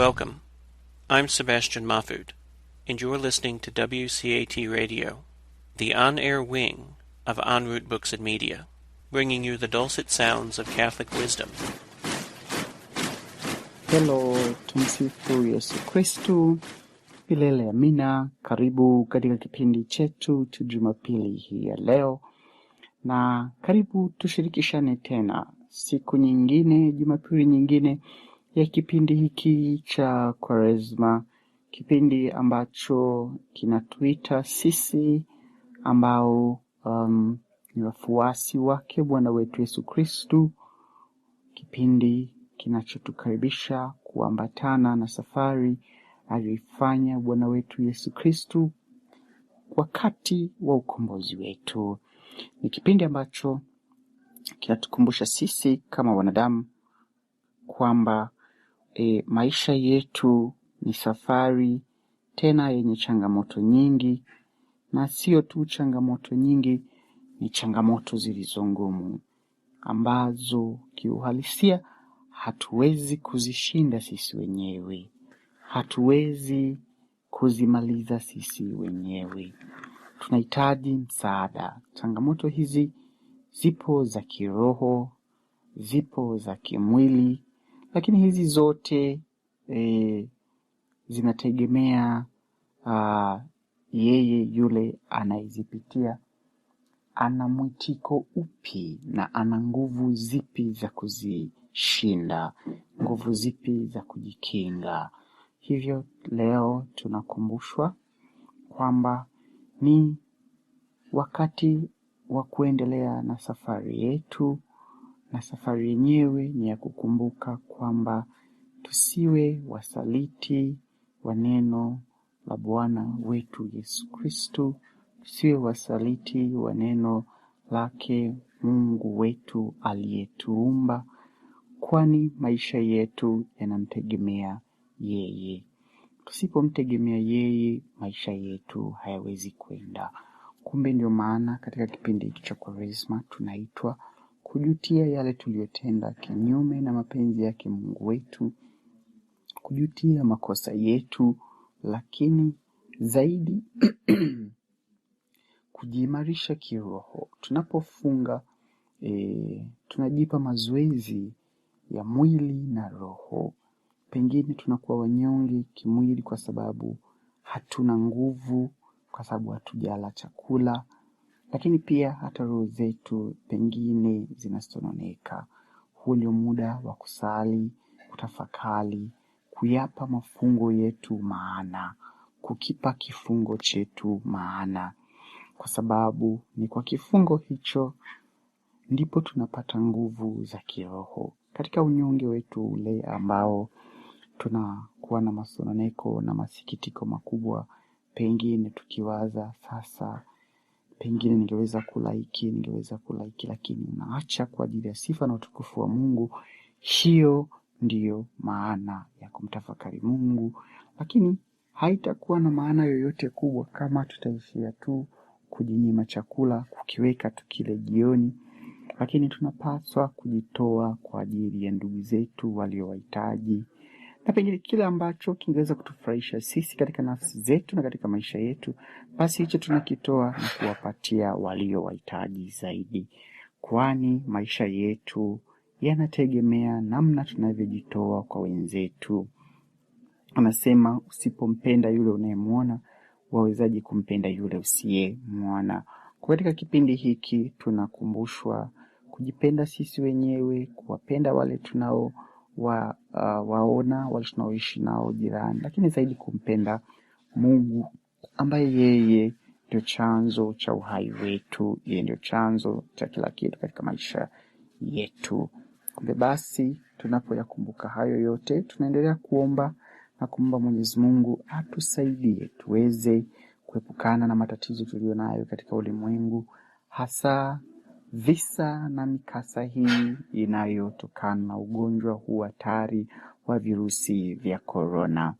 Welcome. I'm Sebastian Mahfood, and you're listening to WCAT Radio, the on-air wing of En Route Books and Media, bringing you the dulcet sounds of Catholic wisdom. Hello, tumsifu Yesu Kristu, milele amina. Karibu katika kipindi chetu cha Jumapili hii ya leo, na karibu tushirikishane tena siku nyingine, Jumapili nyingine ya kipindi hiki cha Kwaresma, kipindi ambacho kinatuita sisi ambao ni wafuasi wake Bwana wetu Yesu Kristu, kipindi kinachotukaribisha kuambatana na safari aliyofanya Bwana wetu Yesu Kristu wakati wa ukombozi wetu. Ni kipindi ambacho kinatukumbusha sisi kama wanadamu kwamba maisha yetu ni safari tena yenye changamoto nyingi, na sio tu changamoto nyingi, ni changamoto zilizo ngumu ambazo kiuhalisia hatuwezi kuzishinda sisi wenyewe, hatuwezi kuzimaliza sisi wenyewe. Tunahitaji msaada. Changamoto hizi zipo za kiroho, zipo za kimwili, lakini hizi zote zinategemea yeye yule anayezipitia ana mwitiko upi na ana nguvu zipi za kuzishinda, nguvu zipi za kujikinga. Hivyo leo tunakumbushwa kwamba ni wakati wa kuendelea na safari yetu, na safari yenyewe ni ya kukumbuka kwamba tusiwe wasaliti wa neno la Bwana wetu Yesu Kristu, tusiwe wasaliti wa neno lake Mungu wetu aliyetuumba, kwani maisha yetu yanamtegemea yeye. Tusipomtegemea yeye, maisha yetu hayawezi kwenda. Kumbe ndio maana katika kipindi hiki cha Kwaresma tunaitwa kujutia yale tuliyotenda kinyume na mapenzi yake Mungu wetu, kujutia makosa yetu, lakini zaidi kujiimarisha kiroho. Tunapofunga tunajipa mazoezi ya mwili na roho. Pengine tunakuwa wanyonge kimwili kwa sababu hatuna nguvu, kwa sababu hatujala chakula, lakini pia hata roho zetu pengine zinasononeka. Huu ndio muda wa kusali, kutafakari, kuyapa mafungo yetu maana, kukipa kifungo chetu maana, kwa sababu ni kwa kifungo hicho ndipo tunapata nguvu za kiroho. Katika unyonge wetu ule ambao tunakuwa na masononeko na masikitiko makubwa, pengine tukiwaza sasa, pengine ningeweza kula hiki, lakini unaacha kwa ajili ya sifa na utukufu wa Mungu. Hiyo ndiyo maana ya kumtafakari Mungu, lakini haitakuwa na maana yoyote kubwa kama tutaishia tu kujinyima chakula, kukiweka tukile jioni. Lakini tunapaswa kujitoa kwa ajili ya ndugu zetu walio wahitaji, na pengine kile ambacho kingeweza kutufurahisha sisi katika nafsi zetu na katika maisha yetu, basi hicho tunakitoa na kuwapatia walio wahitaji zaidi, kwani maisha yetu yanategemea namna tunavyojitoa kwa wenzetu. Anasema usipompenda yule unayemwona, wawezaje kumpenda yule usiyemwona? Kwa katika kipindi hiki tunakumbushwa kujipenda sisi wenyewe, kuwapenda wale tunao waona, wale tunaoishi nao jirani, lakini zaidi kumpenda Mungu ambaye yeye ndio chanzo cha uhai wetu, yeye ndio chanzo cha kila kitu katika maisha yetu. Kumbe basi tunapoyakumbuka hayo yote, tunaendelea kuomba na kumwomba Mwenyezi Mungu atusaidie tuweze kuepukana na matatizo tulionayo katika ulimwengu, hasa visa na mikasa hii inayotokana na ugonjwa huu hatari wa virusi vya korona.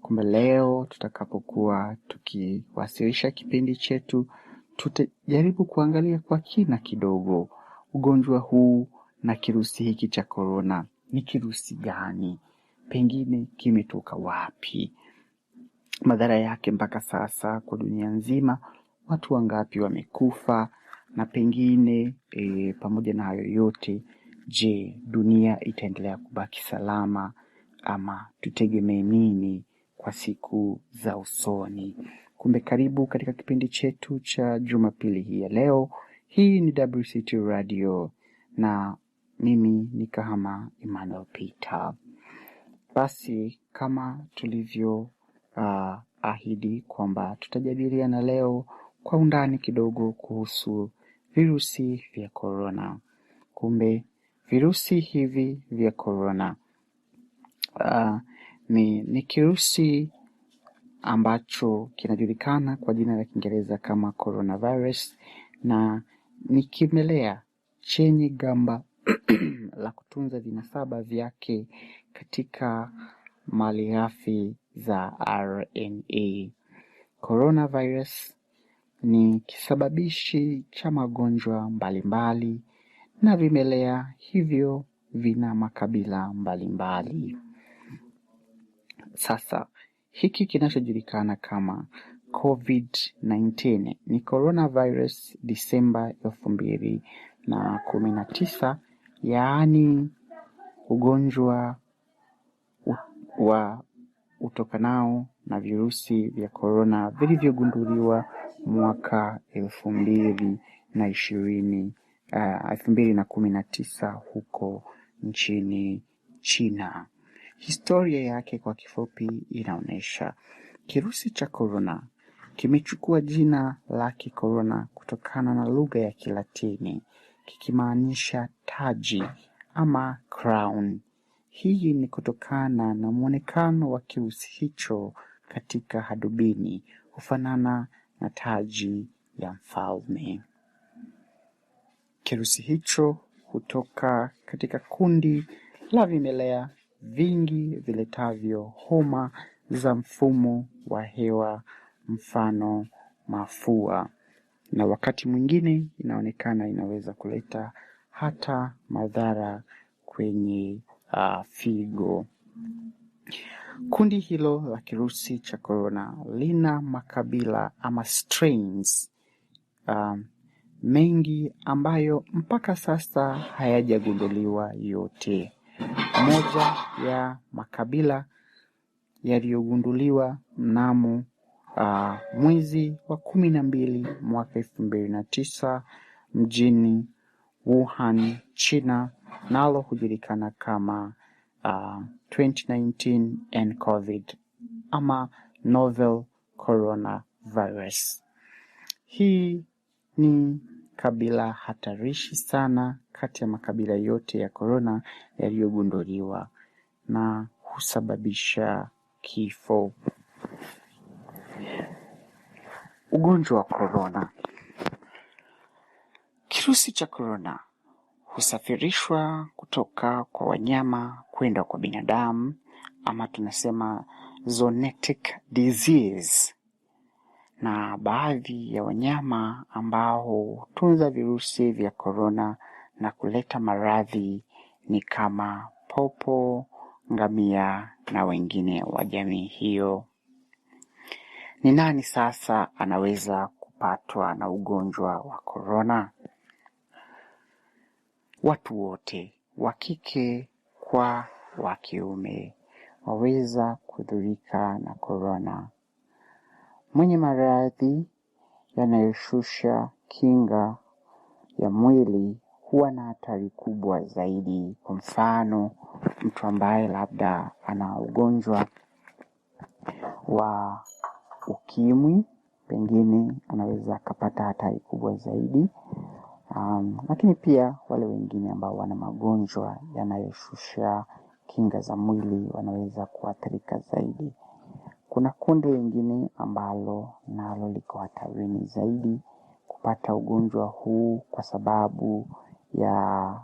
Kumbe leo tutakapokuwa tukiwasilisha kipindi chetu, tutajaribu kuangalia kwa kina kidogo ugonjwa huu na kirusi hiki cha korona. Ni kirusi gani? pengine kimetoka wapi, madhara yake mpaka sasa kwa dunia nzima, watu wangapi wamekufa, na pengine pamoja na hayo yote, je, dunia itaendelea kubaki salama ama tutegemee nini kwa siku za usoni? Kumbe karibu katika kipindi chetu cha Jumapili hii ya leo. Hii ni WCT Radio na mimi ni Kahama Emmanuel Peter. Basi kama tulivyo ahidi kwamba tutajadiliana leo kwa undani kidogo kuhusu virusi vya korona. Kumbe virusi hivi vya korona ni kirusi ambacho kinajulikana kwa jina la Kiingereza kama coronavirus, na ni kimelea chenye gamba la kutunza vinasaba vyake katika malighafi za RNA. Coronavirus ni kisababishi cha magonjwa mbalimbali na vimelea hivyo vina makabila mbalimbali. Sasa hiki kinachojulikana kama COVID-19 ni coronavirus Disemba 2019, yaani ugonjwa wa utokanao na virusi vya korona vilivyogunduliwa mwaka 2019 huko nchini China. Historia yake kwa kifupi inaonyesha kirusi cha korona kimechukua jina lake korona kutokana na lugha ya Kilatini kikimaanisha taji ama crown. Hii ni kutokana na muonekano wa kirusi hicho katika hadubini hufanana na taji ya mfalme. Kirusi hicho hutoka katika kundi la vimelea vingi viletavyo homa za mfumo wa hewa, mfano mafua, na wakati mwingine inaonekana inaweza kuleta hata madhara kwenye figo. Kundi hilo la kirusi cha korona lina makabila ama strains mengi ambayo mpaka sasa hayajagunduliwa yote. Moja ya makabila yaliyogunduliwa mnamo mwezi wa 12 mwaka 2009 mjini Wuhan, China, nalo hujulikana kama 2019 nCoV ama novel coronavirus. Hii ni kabila hatarishi sana kati ya makabila yote ya korona yaliyogunduliwa na husababisha kifo. Ugonjwa wa korona. Kirusi cha korona husafirishwa kutoka kwa wanyama kwenda kwa binadamu, ama tunasema zoonotic disease. Na baadhi ya wanyama ambao hutunza virusi vya korona na kuleta maradhi ni kama popo, ngamia na wengine wa jamii hiyo. Ni nani sasa anaweza kupatwa na ugonjwa wa korona? Watu wote, wa kike kwa wa kiume, waweza kudhurika na korona. Mwenye maradhi yanayoshusha kinga ya mwili huwa na hatari kubwa zaidi. Kwa mfano, mtu ambaye labda ana ugonjwa wa ukimwi, pengine anaweza kupata hatari kubwa zaidi. Lakini pia wale wengine ambao wana magonjwa yanayoshusha kinga za mwili wanaweza kuathirika zaidi. Kuna kundi lingine ambalo nalo liko hatarini zaidi kupata ugonjwa huu kwa sababu ya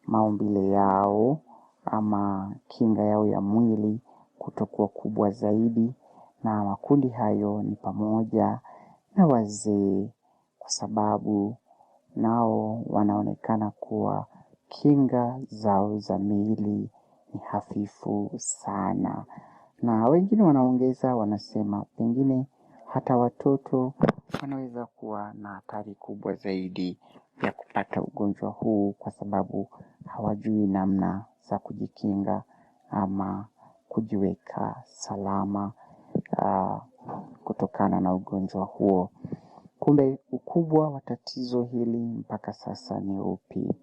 maumbile yao ama kinga yao ya mwili kutokuwa kubwa zaidi, na makundi hayo ni pamoja na wazee, kwa sababu nao wanaonekana kuwa kinga zao za miili ni hafifu sana. Na wengine wanaongeza, wanasema pengine hata watoto wanaweza kuwa na hatari kubwa zaidi ya kupata ugonjwa huu kwa sababu hawajui namna za kujikinga ama kujiweka salama kutokana na ugonjwa huo. Kumbe ukubwa wa tatizo hili mpaka sasa ni upi?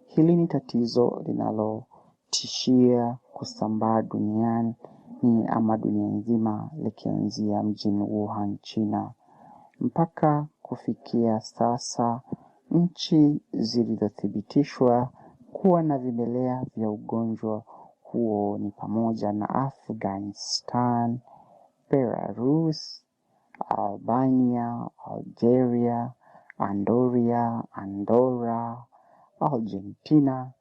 Hili ni tatizo linalotishia kusambaa duniani ama dunia nzima, likianzia mjini Wuhan, China. Mpaka kufikia sasa, nchi zilizothibitishwa kuwa na vimelea vya ugonjwa huo ni pamoja na Afghanistan, Belarus, Albania, Algeria, Andorra, Argentina,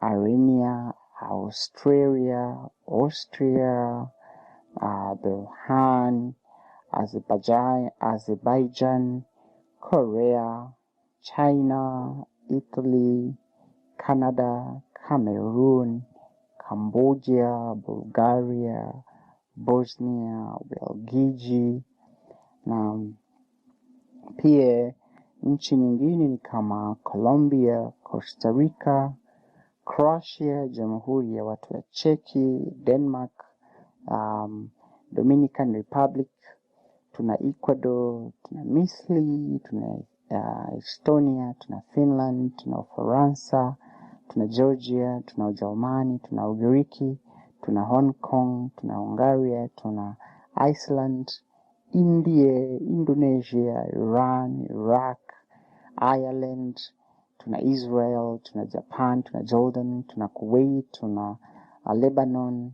Armenia, Australia, Austria, Belgium, Azerbaijan, Korea, China, Italy, Canada, Cameroon, Cambodia, Bulgaria, Bosnia, Ubelgiji, na pia nchi nyingine ni kama Colombia, Costa Rica, Croatia, Jamhuri ya Watu wa Cheki, Denmark, Dominican Republic, tuna Ecuador, tuna Misri, tuna Estonia, tuna Finland, tuna Ufaransa, tuna Georgia, tuna Ujerumani, tuna Ugiriki, tuna Hong Kong, tuna Hungaria, tuna Iceland, India, Indonesia, Iran, Iraq, Ireland, tuna Israel, tuna Japan, tuna Jordan, tuna Kuwait, tuna Lebanon,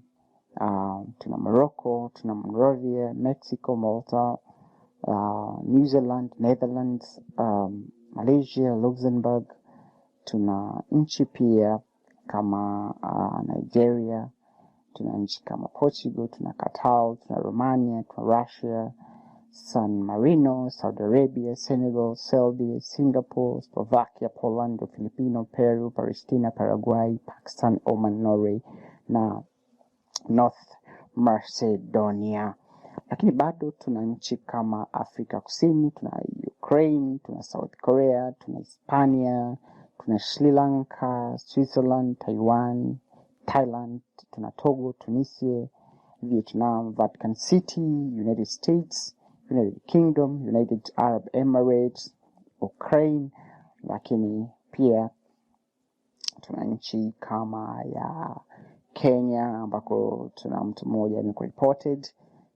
tuna Morocco, tuna Monrovia, Mexico, Malta, New Zealand, Netherlands, Malaysia, Luxembourg, tuna nchi pia kama Nigeria, tuna nchi kama Portugal, tuna Qatar, tuna Romania, tuna Russia, San Marino, Saudi Arabia, Senegal, Serbia, Singapore, Slovakia, Poland, Filipino, Peru, Palestina, Paraguay, Pakistan, Oman, Norway na North Macedonia. Lakini bado tuna nchi kama Afrika Kusini, tuna Ukraine, tuna South Korea, tuna Hispania, tuna Sri Lanka, Switzerland, Taiwan, Thailand, tuna Togo, Tunisia, Vietnam, Vatican City, United States, United Kingdom, United Arab Emirates, Ukraine. Lakini pia tuna nchi kama ya Kenya ambako tuna mtu mmoja amekuwa reported.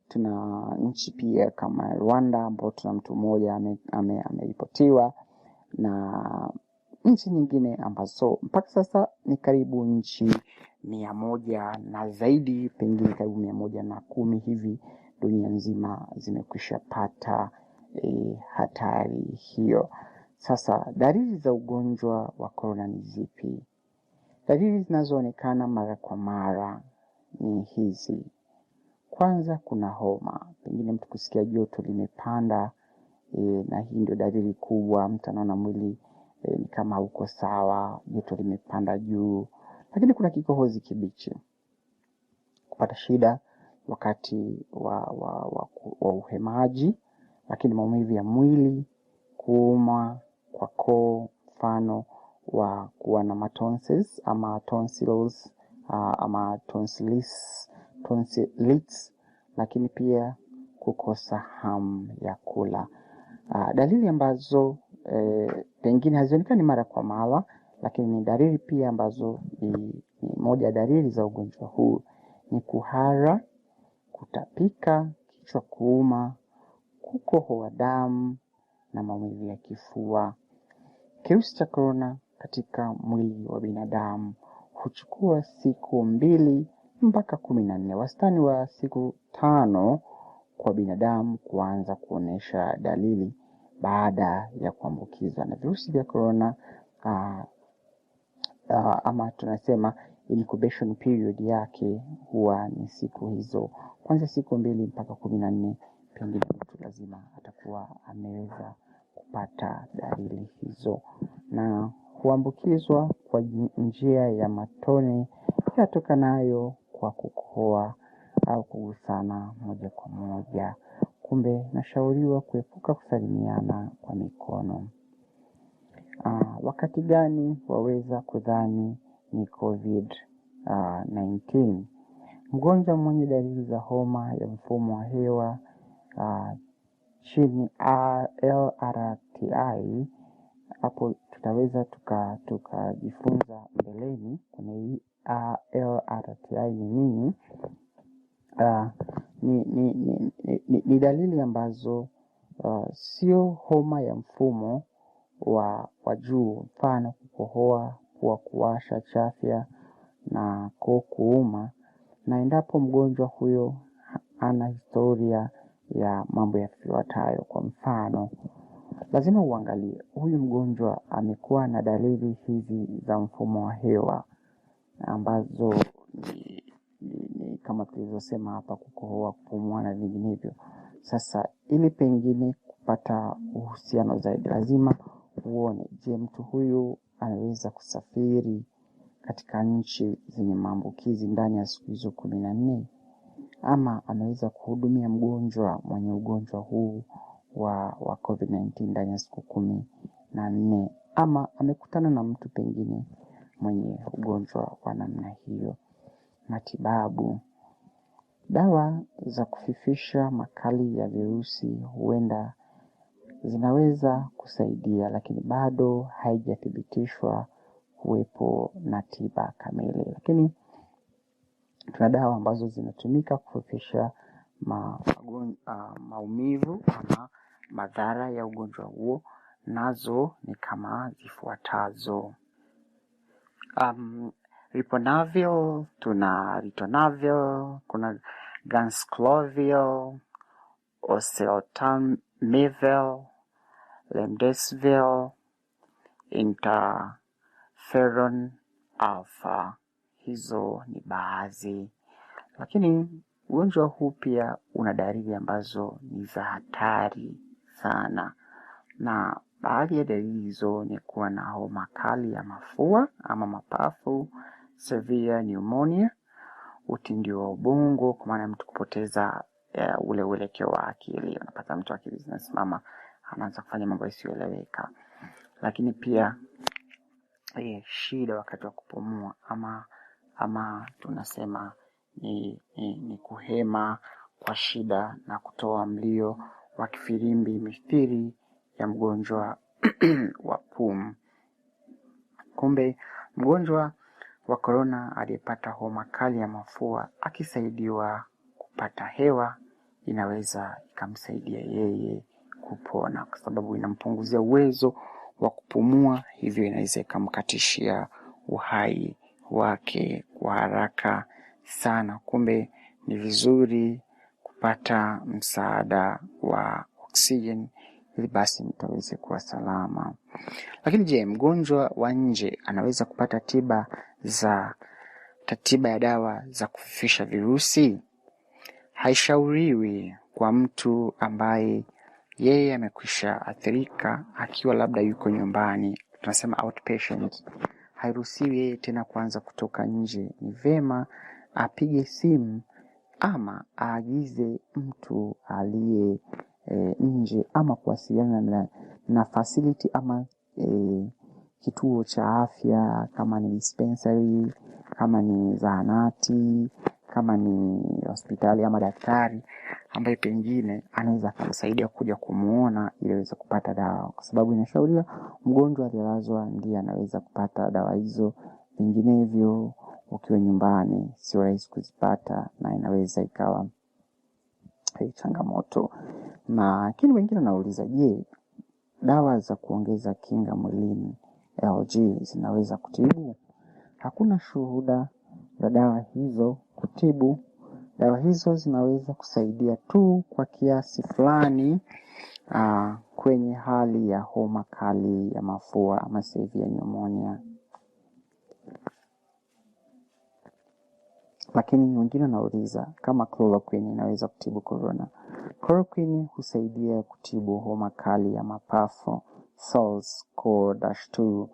Tuna nchi pia kama Rwanda ambao tuna mtu mmoja ameripotiwa, na nchi nyingine ambazo mpaka sasa ni karibu nchi 100 na zaidi, pengine karibu 110 hivi dunia nzima zimekwisha pata hatari hiyo. Sasa dalili za ugonjwa wa corona ni zipi? Dalili zinazoonekana mara kwa mara ni hizi. Kwanza, kuna homa, pengine mtu kusikia joto limepanda, na hii ndio dalili kubwa. Mtu anaona mwili ni kama uko sawa, joto limepanda juu. Lakini kuna kikohozi kibichi, kupata shida wakati wa uhemaji, lakini maumivu ya mwili, kuuma kwa koo, mfano wa kuwa na tonsils ama tonsils ama tonsilitis, lakini pia kukosa hamu ya kula. Dalili ambazo pengine hazionekani mara kwa mara, lakini ni dalili pia ambazo ni moja ya dalili za ugonjwa huu ni kuhara, kutapika, kichwa kuuma, kukohoa damu na maumivu ya kifua. Kirusi cha corona katika mwili wa binadamu huchukua siku 2 mpaka 14, wastani wa siku 5 kwa binadamu kuanza kuonesha dalili baada ya kuambukizwa na virusi vya corona. Ama tunasema incubation period yake huwa ni siku hizo, kwanza siku 2 mpaka 14, pengine mtu lazima atakuwa ameweza kupata dalili hizo, na huambukizwa kwa njia ya matone yatokanayo kwa kukohoa au kugusana moja kwa moja. Kumbe nashauriwa kuepuka kusalimiana kwa mikono. Wakati gani waweza kudhani ni COVID-19? Mgonjwa mwenye dalili za homa ya mfumo wa hewa chini LRTI, hapo tutaweza tukajifunza mbeleni kuna hii LRTI ni nini. Ni dalili ambazo sio homa ya mfumo wa juu, mfano kukohoa, kuwasha, chafya na koo kuuma, na endapo mgonjwa huyo ana historia ya mambo yafuatayo. Kwa mfano, lazima uangalie huyu mgonjwa amekuwa na dalili hizi za mfumo wa hewa ambazo ni kama tulivyosema hapa, kukohoa, kupumua na vinginevyo. Sasa ili pengine kupata uhusiano zaidi, lazima uone, je, mtu huyu anaweza kusafiri katika nchi zenye maambukizi ndani ya siku hizo 14, ama anaweza kuhudumia mgonjwa mwenye ugonjwa huu wa COVID-19 ndani ya siku 14, ama amekutana na mtu pengine mwenye ugonjwa wa namna hiyo. Matibabu. Dawa za kufifisha makali ya virusi huenda zinaweza kusaidia, lakini bado haijathibitishwa kuwepo na tiba kamili. Lakini tuna dawa ambazo zinatumika kufifisha maumivu ama madhara ya ugonjwa huo, nazo ni kama zifuatazo. Riponavir, tuna ritonavir, kuna ganciclovir, oseltamivir, remdesivir, interferon alpha. Hizo ni baadhi. Lakini ugonjwa huu pia una dalili ambazo ni za hatari sana, na baadhi ya dalili hizo ni kuwa na homa kali ya mafua ama mapafu, severe pneumonia, utindio wa ubongo, kwa maana mtu kupoteza ule uelekeo wa akili. Unapata mtu akili zinasimama, anaanza kufanya mambo yasiyoeleweka. Lakini pia shida wakati wa kupumua ama tunasema ni kuhema kwa shida na kutoa mlio wa kifirimbi mithili ya mgonjwa wa pumu. Kumbe mgonjwa wa corona aliyepata homa kali ya mafua akisaidiwa kupata hewa, inaweza ikamsaidia yeye kupona, kwa sababu inampunguzia uwezo wa kupumua, hivyo inaweza ikamkatishia uhai wake kwa haraka sana. Kumbe ni vizuri kupata msaada wa oksijeni ili basi mtaweze kuwa salama. Lakini je, mgonjwa wa nje anaweza kupata tiba ya dawa za kufifisha virusi? Haishauriwi kwa mtu ambaye yeye amekwisha athirika akiwa labda yuko nyumbani, tunasema outpatient. Hairuhusiwi yeye tena kuanza kutoka nje. Ni vema apige simu ama aagize mtu aliye nje, ama kuwasiliana na facility ama kituo cha afya, kama ni dispensary, kama ni zahanati, kama ni hospitali ama daktari ambaye pengine anaweza kumsaidia kuja kumuona ili aweze kupata dawa, kwa sababu inashauriwa mgonjwa aliyelazwa ndiye anaweza kupata dawa hizo. Vinginevyo ukiwa nyumbani sio rahisi kuzipata, na inaweza ikawa changamoto. Na lakini wengine wanauliza, je, dawa za kuongeza kinga mwilini LG zinaweza kutibu? Hakuna shuhuda za dawa hizo kutibu. Dawa hizo zinaweza kusaidia tu kwa kiasi fulani kwenye hali ya homa kali ya mafua ama severe pneumonia. Lakini wengine wanauliza kama chloroquine inaweza kutibu corona. Chloroquine husaidia kutibu homa kali ya mapafu, SARS-CoV-2,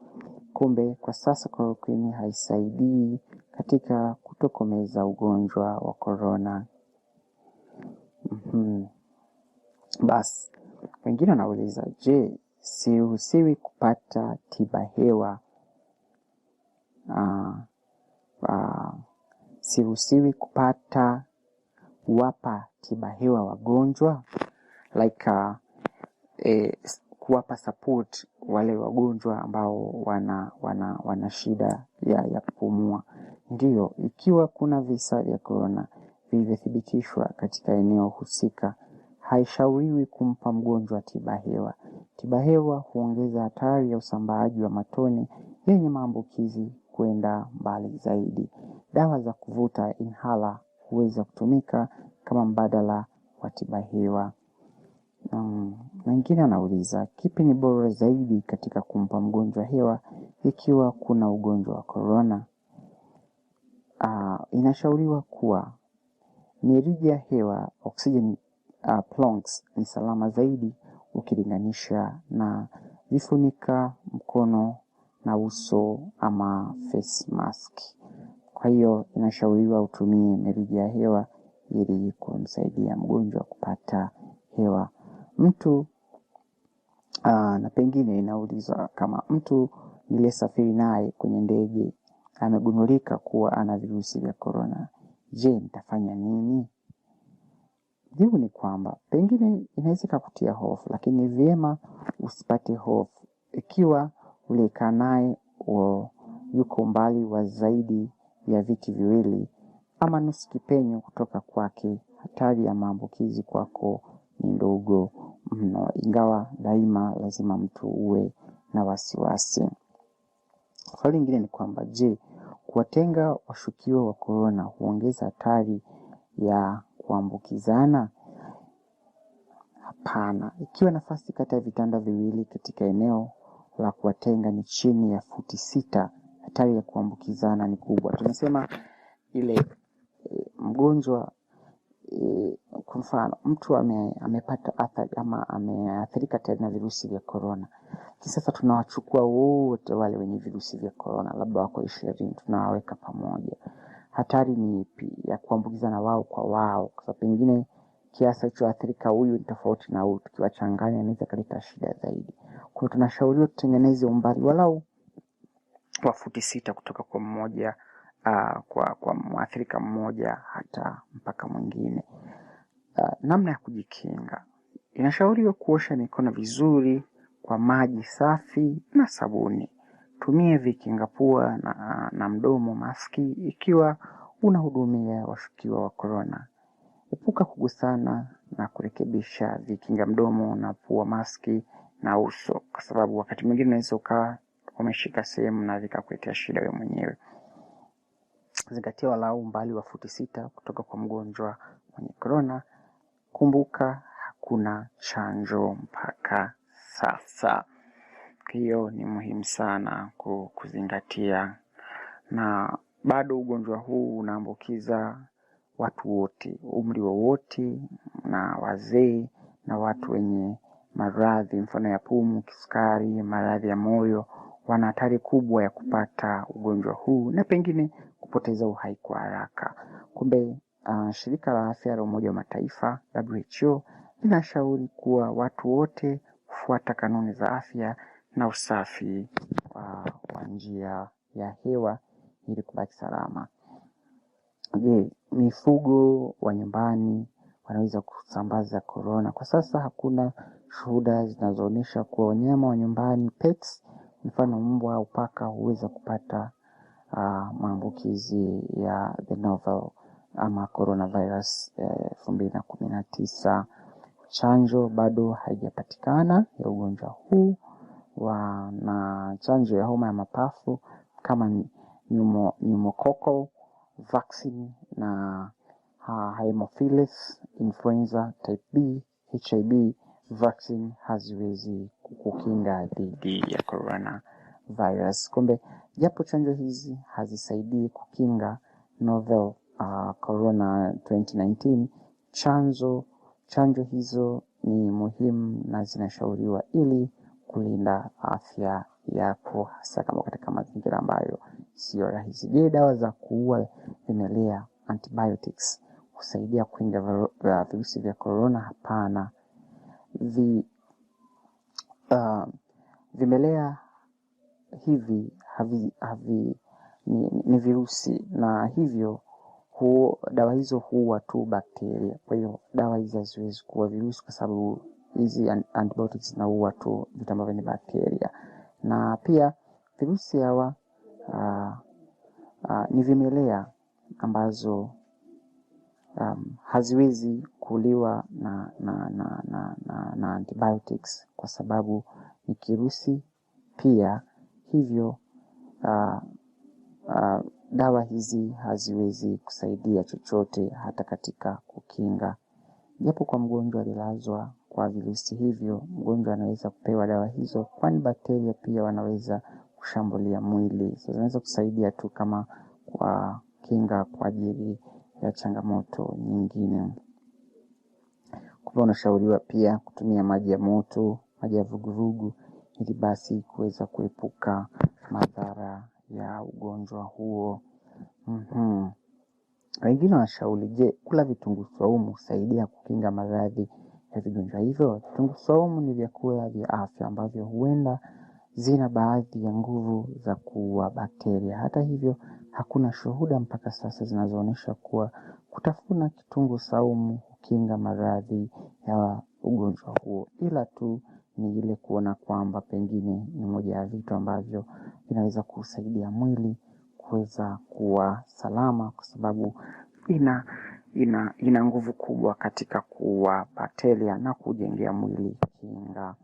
Kumbe kwa sasa chloroquine haisaidii katika kutokomeza ugonjwa wa corona. Basi wengine wanauliza, je, siruhusiwi kupata tiba hewa? Siruhusiwi kuwapa tiba hewa wagonjwa, like kuwapa support wale wagonjwa ambao wana shida ya kupumua. Ndiyo, ikiwa kuna visa vya corona vilivyothibitishwa katika eneo husika, haishauriwi kumpa mgonjwa tiba hewa. Tiba hewa huongeza hatari ya usambaaji wa matone yenye maambukizi kwenda mbali zaidi. Dawa za kuvuta inhaler huweza kutumika kama mbadala wa tiba hewa. Wengine anauliza, kipi ni bora zaidi katika kumpa mgonjwa hewa ikiwa kuna ugonjwa wa corona? Inashauriwa kuwa mirija ya hewa oxygen plungs ni salama zaidi ukilinganisha na vifunika mkono na uso ama face mask. Kwa hiyo inashauriwa utumie mirija ya hewa ili kumsaidia mgonjwa kupata hewa. Na pengine inauliza, kama mtu niliyesafiri naye kwenye ndege amegundulika kuwa ana virusi vya corona, je, nitafanya nini? Jibu ni kwamba pengine inaweza kukutia hofu, lakini ni vyema usipate hofu. Ikiwa uliyekaa naye yuko mbali wa zaidi ya viti viwili ama nusu kipenyo kutoka kwake, hatari ya maambukizi kwako ni ndogo mno, ingawa daima lazima mtu uwe na wasiwasi. Swali lingine ni kwamba, je, kuwatenga washukiwa wa corona huongeza hatari ya kuambukizana? Hapana. Ikiwa nafasi kati ya vitanda viwili katika eneo la kuwatenga ni chini ya futi 6, hatari ya kuambukizana ni kubwa. Tunasema ile mgonjwa, kwa mfano mtu amepata athari ama ameathirika tena na virusi vya corona. Sasa tunawachukua wote wale wenye virusi vya corona, labda wako 20, tunawaweka pamoja. Hatari ni ipi ya kuambukizana wao kwa wao? Kwa sababu pengine kiasi cha athirika huyu ni tofauti na huyu, tukiwachanganya inaweza kuleta shida zaidi. Kwa hiyo tunashauriwa tutengeneze umbali walau wa futi 6 kutoka kwa mmoja kwa mwathirika mmoja hata mpaka mwingine. Namna ya kujikinga, inashauriwa kuosha mikono vizuri kwa maji safi na sabuni. Tumie vikinga pua na mdomo maski ikiwa unahudumia washukiwa wa corona. Epuka kugusana na kurekebisha vikinga mdomo na pua maski na uso, kwa sababu wakati mwingine unaweza ukawa umeshika sehemu na vikakuletea shida wewe mwenyewe. Zingatia walau umbali wa futi 6 kutoka kwa mgonjwa mwenye corona. Kumbuka hakuna chanjo mpaka sasa. Hiyo ni muhimu sana kuzingatia. Na bado ugonjwa huu unaambukiza watu wote, umri wowote, na wazee na watu wenye maradhi mfano ya pumu, kisukari, maradhi ya moyo, wana hatari kubwa ya kupata ugonjwa huu na pengine kupoteza uhai kwa haraka. Kumbe shirika la afya la Umoja wa Mataifa WHO linashauri kuwa watu wote kufuata kanuni za afya na usafi wa njia ya hewa ili kubaki salama. Je, mifugo wa nyumbani wanaweza kusambaza corona? Kwa sasa hakuna shuhuda zinazoonyesha kuwa wanyama wa nyumbani, pets, mfano mbwa au paka, huweza kupata maambukizi ya the novel ama coronavirus 2019. Chanjo bado haijapatikana ya ugonjwa huu, na chanjo ya homa ya mapafu kama pneumococcal vaccine na Haemophilus influenza type B HIB vaccine haziwezi kukukinga dhidi ya corona virus. Kumbe japo chanjo hizi hazisaidii kukinga novel corona 2019, chanjo hizo ni muhimu na zinashauriwa ili kulinda afya yako, hasa kama katika mazingira ambayo sio rahisi. Je, dawa za kuua vimelea antibiotics husaidia kukinga virusi vya corona? Hapana. Vimelea hivi ni virusi, na hivyo dawa hizo huua tu bakteria. Kwa hiyo dawa hizi haziwezi kuua virusi, kwa sababu hizi antibiotics zinaua tu vitu ambavyo ni bakteria. Na pia virusi hawa ni vimelea ambazo haziwezi kuliwa na antibiotics, kwa sababu ni kirusi pia. Hivyo dawa hizi haziwezi kusaidia chochote hata katika kukinga. Japo kwa mgonjwa alilazwa kwa virusi hivyo, mgonjwa anaweza kupewa dawa hizo, kwani bakteria pia wanaweza kushambulia mwili. So zinaweza kusaidia tu kama kwa kinga kwa ajili ya changamoto nyingine. Kwa unashauriwa pia kutumia maji ya moto, maji ya vuguvugu, ili basi kuweza kuepuka madhara ya ugonjwa huo. Wengine wanashauri, je, kula vitunguu saumu husaidia kukinga maradhi ya vigonjwa hivyo? Vitunguu saumu ni vyakula vya afya ambavyo huenda zina baadhi ya nguvu za kuua bakteria. Hata hivyo, hakuna shuhuda mpaka sasa zinazoonyesha kuwa kutafuna kitunguu saumu hukinga maradhi ya ugonjwa huo, ila tu ni ile kuona kwamba pengine ni moja ya vitu ambavyo vinaweza kusaidia mwili kuweza kuwa salama, kwa sababu ina nguvu kubwa katika kuua bakteria na kujengea mwili kinga.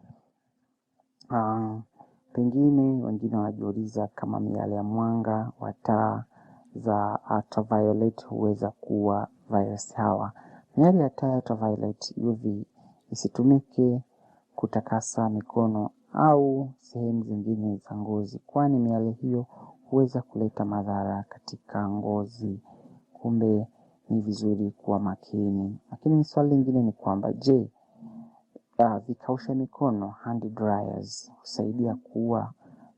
Pengine wengine wanajiuliza kama miale ya mwanga wa taa za ultraviolet huweza kuua virus hawa. Miale ya taa ya ultraviolet UV isitumike kutakasa mikono au sehemu zingine za ngozi, kwani miale hiyo huweza kuleta madhara katika ngozi. Kumbe ni vizuri kuwa makini. Lakini swali lingine ni kwamba, je, vikausha mikono hand dryers husaidia kuua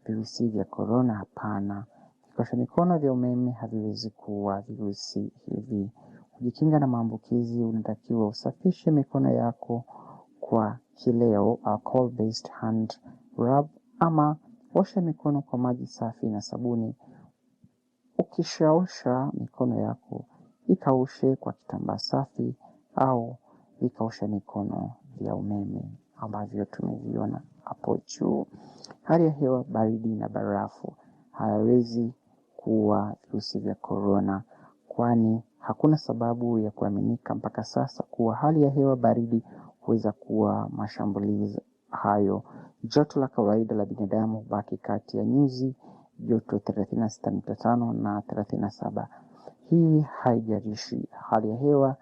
virusi vya corona? Hapana. Vikausha mikono vya umeme haviwezi kuua virusi hivi. Kujikinga na maambukizi, unatakiwa usafishe mikono yako kwa kileo, alcohol based hand rub, ama osha mikono kwa maji safi na sabuni. Ukishaosha mikono yako, ikaushe kwa kitambaa safi au vikausha mikono vya umeme ambavyo tumeviona hapo juu. Hali ya hewa baridi na barafu hayawezi kuua virusi vya corona, kwani hakuna sababu ya kuaminika mpaka sasa kuwa hali ya hewa baridi huweza kuwa mashambulizi hayo. Joto la kawaida la binadamu baki kati ya nyuzi joto 36.5 na 37. Hii haijalishi hali ya hewa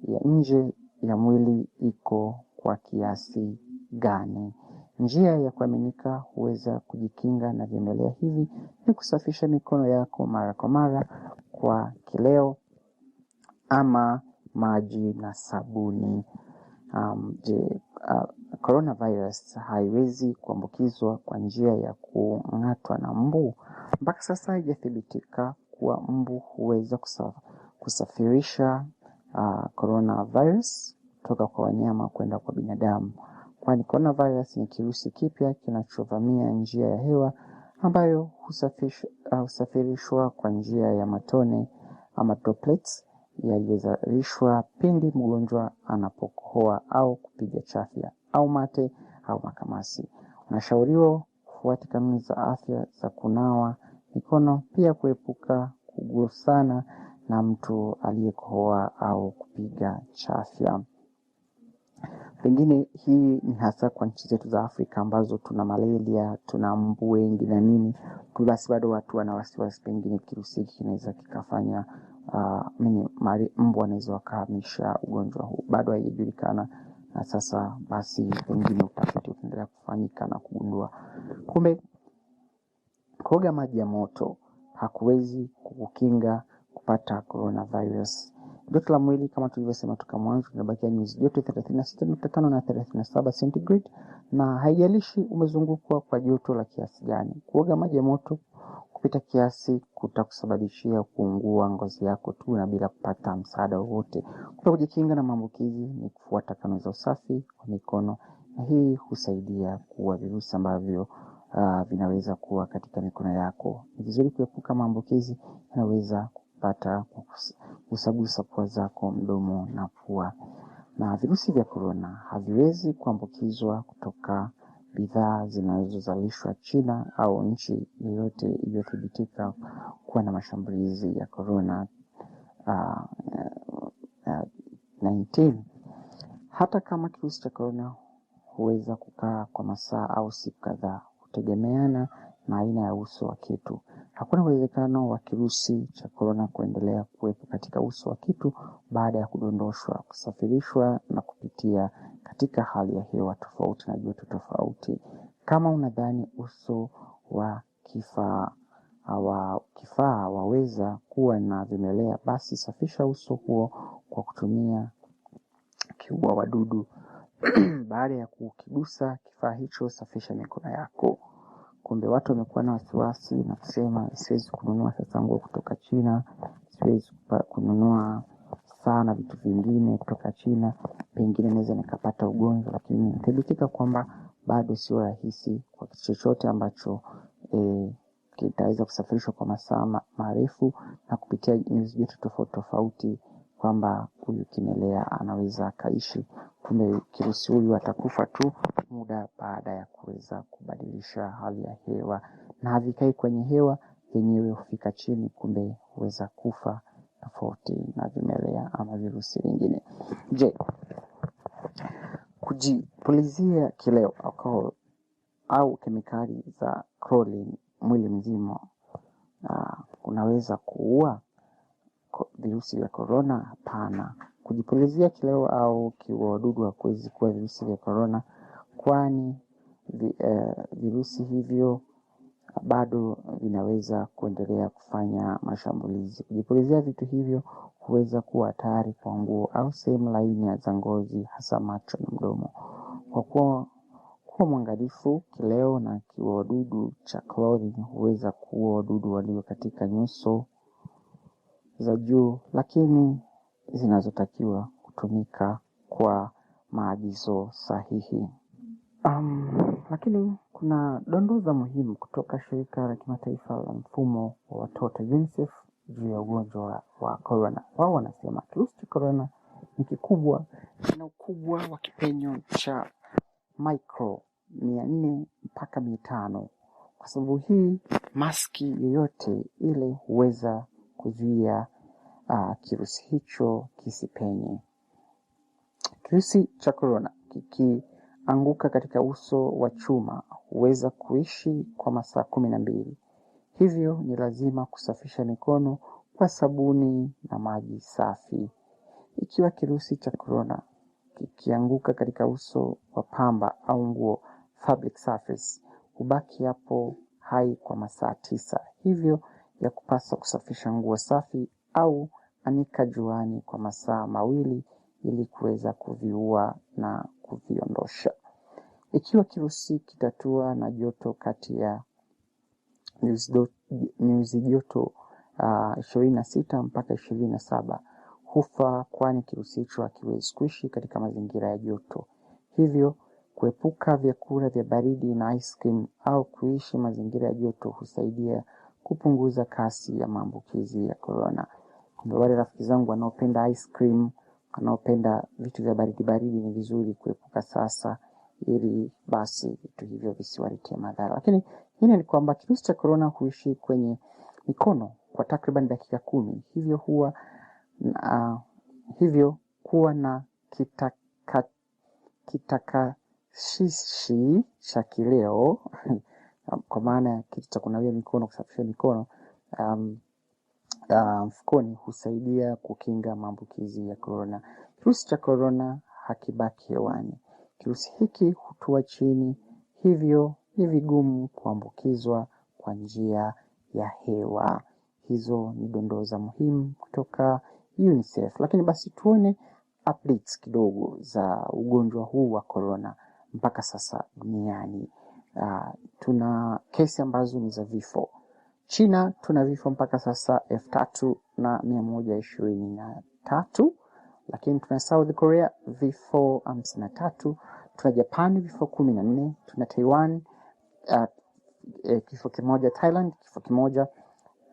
ya nje ya mwili iko kwa kiasi gani. Njia ya kuaminika huweza kujikinga na vimelea hivi ni kusafisha mikono yako mara kwa mara kwa kileo ama maji na sabuni. Coronavirus haiwezi kuambukizwa kwa njia ya kung'atwa na mbu. Mpaka sasa haijathibitika kuwa mbu huweza kusafirisha coronavirus kutoka kwa wanyama kwenda kwa binadamu, kwani coronavirus ni kirusi kipya kinachovamia njia ya hewa ambayo husafirishwa kwa njia ya matone ama droplets yaliyozalishwa pindi mgonjwa anapokohoa au kupiga chafya au mate au makamasi. Unashauriwa kufuata kanuni za afya za kunawa mikono, pia kuepuka kugusana na mtu aliyekohoa au kupiga chafya. Pengine hii ni hasa kwa nchi zetu za Afrika ambazo tuna malaria, tuna mbu wengi na nini. Kwa basi bado watu wana wasiwasi pengine kirusi hiki kinaweza kikafanya mbu wanaweza wakahamisha ugonjwa huu. Bado haijulikana, na sasa basi pengine utafiti utaendelea kufanyika na kugundua. Kumbe kuoga maji ya moto hakuwezi kukukinga kupata coronavirus. Joto la mwili kama tulivyosema toka mwanzo linabakia nyuzi joto 36.5 na 37 centigrade, na haijalishi umezungukwa kwa joto la kiasi gani. Kuoga maji ya moto kupita kiasi kutakusababishia kuungua ngozi yako tu na bila kupata msaada wowote. Kwa kujikinga na maambukizi ni kufuata kanuni za usafi wa mikono, na hii husaidia kuua virusi ambavyo vinaweza kuwa katika mikono yako. Ni vizuri kuepuka maambukizi yanaweza kupata kugusa pua zako, mdomo na pua. Na virusi vya korona haviwezi kuambukizwa kutoka bidhaa zinazozalishwa China au nchi yoyote iliyothibitika kuwa na mashambulizi ya korona 19. Hata kama kirusi cha korona huweza kukaa kwa masaa au siku kadhaa, hutegemeana na aina ya uso wa kitu. Hakuna uwezekano wa kirusi cha korona kuendelea kuwepo katika uso wa kitu baada ya kudondoshwa, kusafirishwa na kupitia katika hali ya hewa tofauti na joto tofauti. Kama unadhani uso wa kifaa waweza kuwa na vimelea, basi safisha uso huo kwa kutumia kiua wadudu. Baada ya kukigusa kifaa hicho, safisha mikono yako. Kumbe watu wamekuwa na wasiwasi na kusema siwezi kununua sasa nguo kutoka China, siwezi kununua sana vitu vingine kutoka China, pengine naweza nikapata ugonjwa. Lakini thibitika kwamba bado sio rahisi kwa kitu chochote ambacho kitaweza kusafirishwa kwa masaa marefu na kupitia nyuzi joto tofauti tofauti, kwamba huyu kimelea anaweza kaishi. Kumbe kirusi huyu atakufa tu muda baada ya kuweza kubadilisha hali ya hewa, na havikai kwenye hewa, yenyewe hufika chini, kumbe huweza kufa tofauti na vimelea ama virusi vingine. Je, kujipulizia kileo au kemikali za chlorine mwili mzima unaweza kuua virusi vya korona? Hapana. Kujipulizia kileo au kiua wadudu hakuwezi kuua virusi vya korona, kwani virusi hivyo bado vinaweza kuendelea kufanya mashambulizi. Kujipulizia vitu hivyo huweza kuwa hatari kwa nguo au sehemu laini za ngozi, hasa macho na mdomo. Kwa kuwa mwangalifu, kileo na kiua wadudu cha chlorine huweza kuua wadudu walio katika nyuso za juu, lakini zinazotakiwa kutumika kwa maagizo sahihi. Lakini kuna dondoza muhimu kutoka shirika la kimataifa la mfumo wa watoto UNICEF juu ya ugonjwa wa corona. Wao wanasema kirusi cha corona ni kikubwa, kina ukubwa wa kipenyo cha micro 400 mpaka 500. Kwa sababu hii maski yoyote ile huweza kuzuia kirusi hicho kisipenye. Kirusi cha corona kikianguka katika uso wa chuma huweza kuishi kwa masaa 12. Hivyo ni lazima kusafisha mikono kwa sabuni na maji safi. Ikiwa kirusi cha corona kikianguka katika uso wa pamba au nguo, fabric surface, hubaki hapo hai kwa masaa 9. Hivyo ya kupasa kusafisha nguo safi au anika juani kwa masaa 2 ili kuweza kuviua na kuviondosha. Ikiwa kirusi kitatua na joto kati ya nyuzi joto 26 mpaka 27, hufa, kwani kirusi hicho hakiwezi kuishi katika mazingira ya joto. Hivyo kuepuka vyakula vya baridi na ice cream au kuishi mazingira ya joto husaidia kupunguza kasi ya maambukizi ya corona. Kwa wale rafiki zangu wanaopenda ice cream, wanaopenda vitu vya baridi, ni vizuri kuepuka sasa, ili basi vitu hivyo visiwaletea madhara. Lakini hili ni kwamba kirusi cha corona huishi kwenye mikono kwa takriban dakika 10. Hivyo kuwa na kitakashishi cha kileo kwa maana ya kitu cha kunawia mikono, kusafisha mikono mfukoni husaidia kukinga maambukizi ya corona. Kirusi cha corona hakibaki hewani. Kirusi hiki hutua chini, hivyo ni vigumu kuambukizwa kwa njia ya hewa. Hizo ni dondoza muhimu kutoka UNICEF. Lakini basi tuone updates kidogo za ugonjwa huu wa corona. mpaka sasa duniani. Tuna kesi ambazo ni za vifo. China tuna vifo mpaka sasa 3,123, lakini tuna South Korea vifo 53, tuna Japan vifo 14, tuna Taiwan kifo kimoja, Thailand kifo kimoja,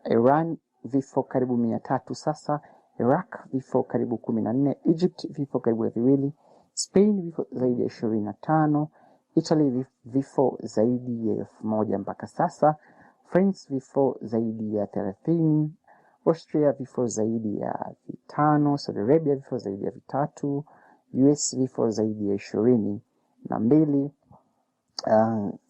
Iran vifo karibu 300 sasa, Iraq vifo karibu 14, Egypt vifo karibu 2, Spain vifo zaidi ya 25, Italy vifo zaidi ya 1,000 mpaka sasa, France vifo zaidi ya 30, Austria vifo zaidi ya 5, Saudi Arabia vifo zaidi ya 3, US vifo zaidi ya 22,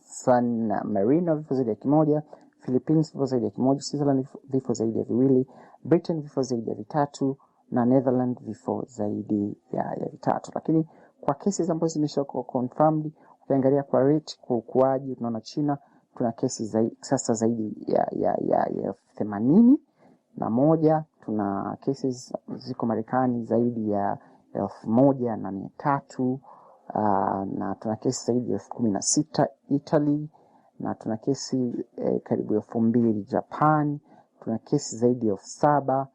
San Marino vifo zaidi ya 1, Philippines vifo zaidi ya 1, Switzerland vifo zaidi ya 2, Britain vifo zaidi ya 3, na Netherlands vifo zaidi ya 3. Lakini kwa cases ambazo zimeshakuwa confirmed, ukiangalia kwa rate, kwa ukuaji, tunaona China tuna kesi sasa zaidi ya 81, tuna cases ziko Marekani zaidi ya 1,300, na tuna kesi zaidi ya 16 Italy, na tuna kesi karibu 2,000 Japan, tuna kesi zaidi ya 7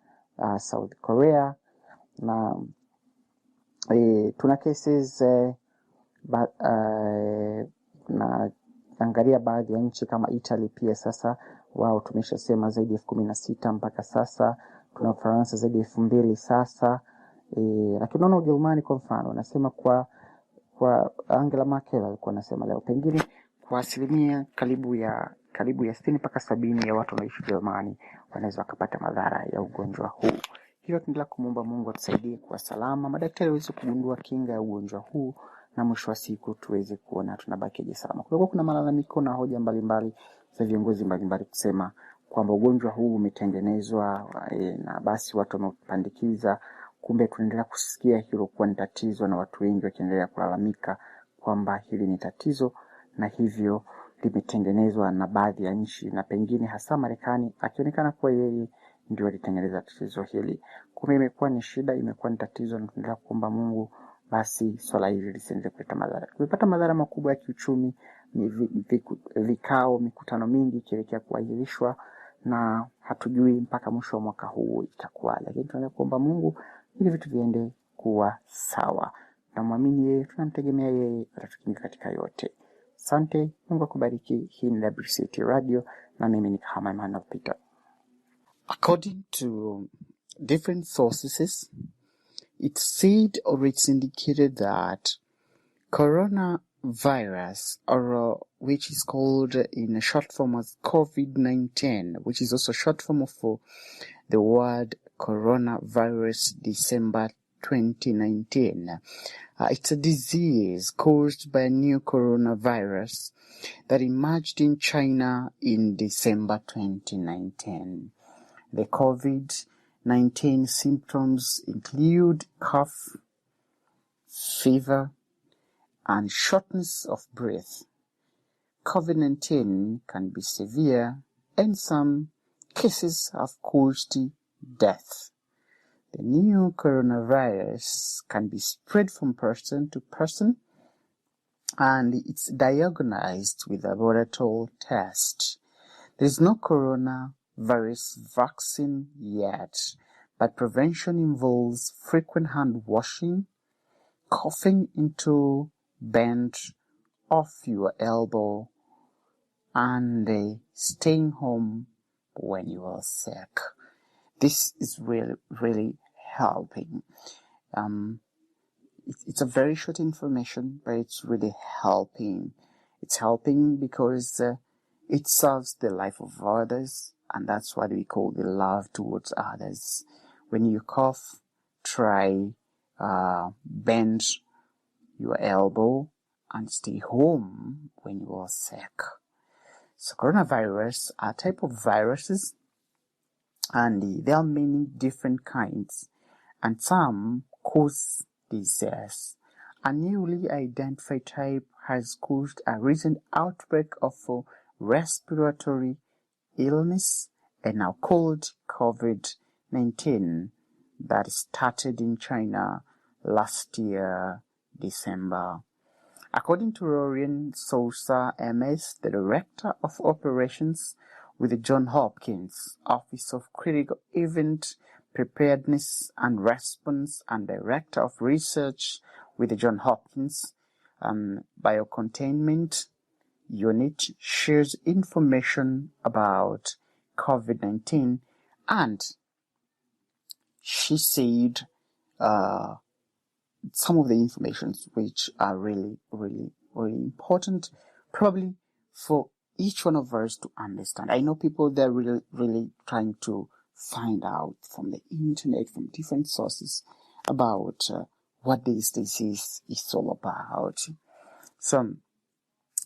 South Korea, na tuna cases na angalia baadhi ya nchi kama Italy pia sasa wao tumeshasema zaidi ya 16 mpaka sasa, tuna Ufaransa zaidi ya 2,000 sasa, lakini unaona Ujerumani kwa mfano anasema kwa Angela Merkel alikuwa anasema leo pengine kwa asilimia karibu ya 60 mpaka 70 ya watu wanaishi Ujerumani wanaweza wakapata madhara ya ugonjwa huu. Hivyo tunaendelea kumwomba Mungu atusaidie kuwa salama, madaktari waweze kugundua kinga ya ugonjwa huu, na mwisho wa siku tuweze kuona tunabaki salama. Kwa kuna malalamiko na hoja mbalimbali za viongozi mbalimbali kusema kwamba ugonjwa huu umetengenezwa na basi watu wamepandikiza. Kumbe tunaendelea kusikia hilo kuwa ni tatizo, na watu wengi wakiendelea kulalamika kwamba hili ni tatizo na hivyo limetengenezwa na baadhi ya nchi, na pengine hasa Marekani akionekana kuwa yeye ndio alitengeneza tatizo hili. Kumbe imekuwa ni shida, imekuwa ni tatizo, na tunaendelea kuomba Mungu basi swala hili lisiendelee kuleta madhara. Tumepata madhara makubwa ya kiuchumi, vikao, mikutano mingi ikielekea kuahirishwa, na hatujui mpaka mwisho wa mwaka huu itakuwa. Lakini tunaendelea kuomba Mungu ili vitu viende kuwa sawa. Tunamwamini yeye, tunamtegemea yeye, atatukinga katika yote. Asante, Mungu akubariki. Hii ni WCAT Radio na mimi ni Kahama Emmanuel Peter. According to different sources, it's said or it's indicated that coronavirus, or which is called in a short form as COVID-19, which is also short form of the word coronavirus December 2019. It's a disease caused by a new coronavirus that emerged in China in December 2019. The COVID-19 symptoms include cough, fever, and shortness of breath. COVID-19 can be severe, and some cases have caused death. The new coronavirus can be spread from person to person, and it's diagnosed with a laboratory test. There is no coronavirus vaccine yet, but prevention involves frequent hand washing, coughing into bend off your elbow, and staying home when you are sick. This is really helping. It's a very short information, but it's really helping. It's helping because it serves the life of others, and that's what we call the love towards others. When you cough, try bend your elbow and stay home when you are sick. So coronavirus are a type of viruses, and there are many different kinds, and some cause disease. A newly identified type has caused a recent outbreak of respiratory illness, and now called COVID-19, that started in China last year, December. According to Rorian Sousa, MS, the Director of Operations with the Johns Hopkins Office of Critical Event Preparedness and Response and Director of Research with the Johns Hopkins Biocontainment Unit, shares information about COVID-19, and she said some of the informations which are really, really, really important, probably for each one of us to understand. I know people, they're really, really trying to find out from the internet, from different sources, about what this disease is all about. So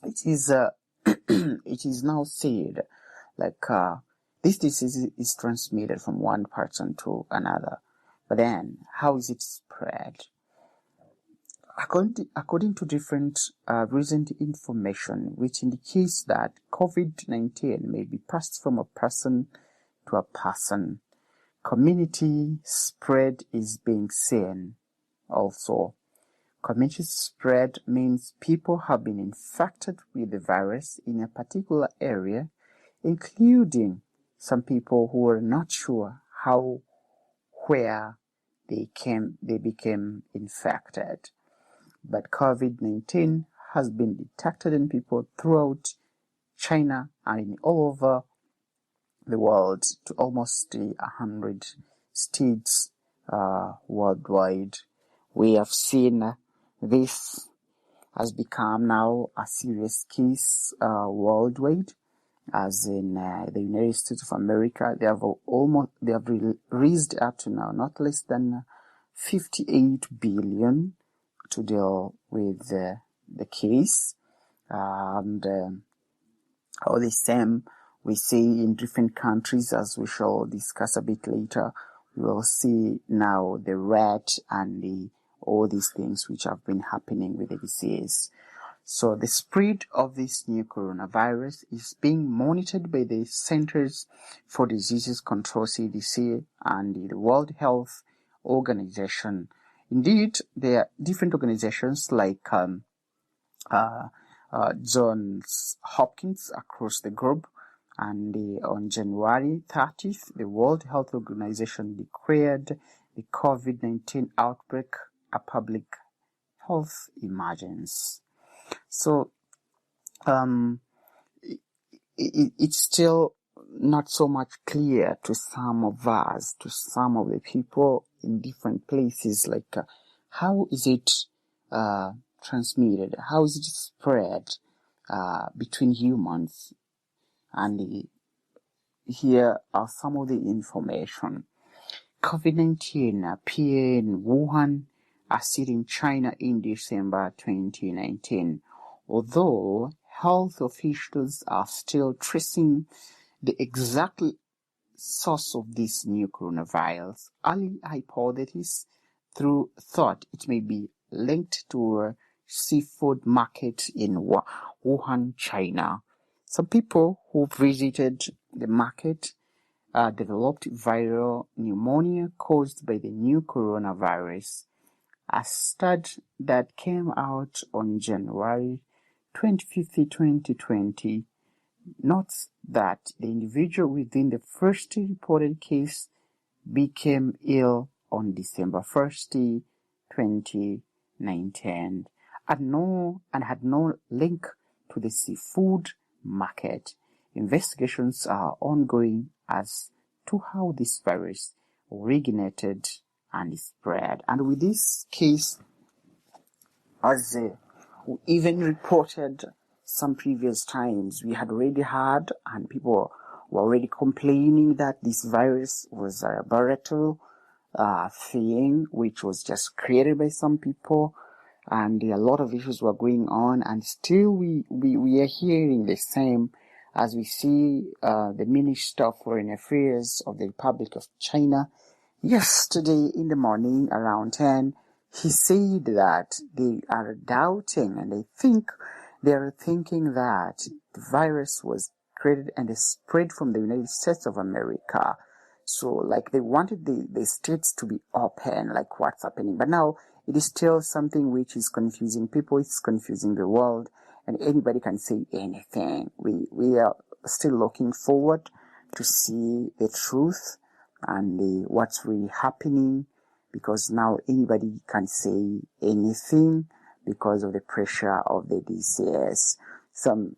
it is it is now said like this disease is transmitted from one person to another. But then, how is it spread? According to different recent information, which indicates that COVID-19 may be passed from a person to a person. Community spread is being seen also. Community spread means people have been infected with the virus in a particular area, including some people who were not sure where they became infected. But COVID-19 has been detected in people throughout China and all over the world, to almost 100 states worldwide. We have seen this has become now a serious case worldwide, as in the United States of America. They have raised up to now not less than 58 billion to deal with the case, and all the same we see in different countries, as we shall discuss a bit later. We will see now the rat and all these things which have been happening with the disease. So the spread of this new coronavirus is being monitored by the Centers for Disease Control, CDC, and the World Health Organization. Indeed, there are different organizations like Johns Hopkins across the globe, and on January 30th, the World Health Organization declared the COVID-19 outbreak a public health emergency. So it's still not so much clear to some of us, to some of the people in different places, like how is it transmitted, how is it spread between humans. And here are some of the information. COVID-19 appeared in Wuhan, a city in China, in December 2019. Although health officials are still tracing the exact source of this new coronavirus, early hypotheses thought it may be linked to a seafood market in Wuhan, China. Some people who visited the market developed viral pneumonia caused by the new coronavirus. A study that came out on January 25, 2020, notes that the individual within the first reported case became ill on December 1st, 2019, and had no link to the seafood market. Investigations are ongoing as to how this virus originated and spread. And with this case, as we even reported some previous times, we had already heard, and people were already complaining that this virus was a laboratory thing which was just created by some people, and a lot of issues were going on, and still we are hearing the same, as we see the Minister of Foreign Affairs of the Republic of China yesterday in the morning around 10. He said that they are doubting, and they are thinking that the virus was created and spread from the United States of America. So like they wanted the states to be open, like what's happening. But now it is still something which is confusing people, it's confusing the world, and anybody can say anything. We are still looking forward to see the truth and what's really happening, because now anybody can say anything because of the pressure of the disease. So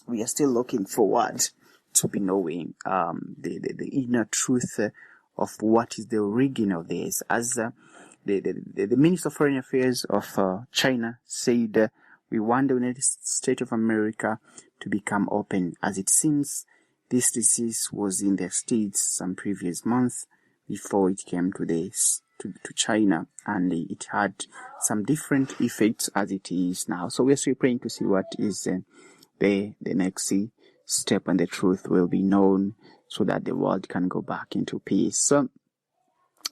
we are still looking forward to be knowing the inner truth of what is the origin of this. As the Minister of Foreign Affairs of China said, we want the United States of America to become open, as it seems this disease was in the States some previous month before it came to China, and it had some different effects as it is now. So we are still praying to see what is the next step, and the truth will be known so that the world can go back into peace. So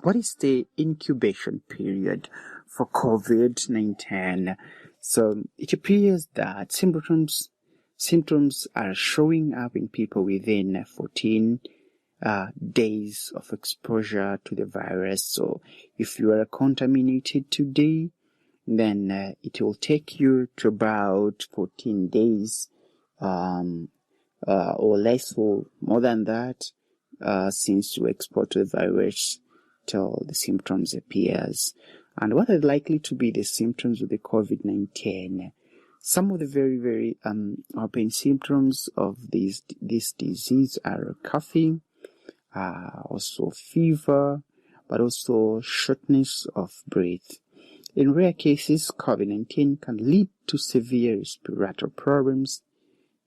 what is the incubation period for COVID-19? So it appears that symptoms are showing up in people within 14 days of exposure to the virus. So if you are contaminated today, then it will take you to about 14 days or less, or more than that, since you export the virus till the symptoms appears. And what are likely to be the symptoms of the COVID-19? Some of the very, very open symptoms of this disease are coughing, also fever, but also shortness of breath. In rare cases, COVID-19 can lead to severe respiratory problems,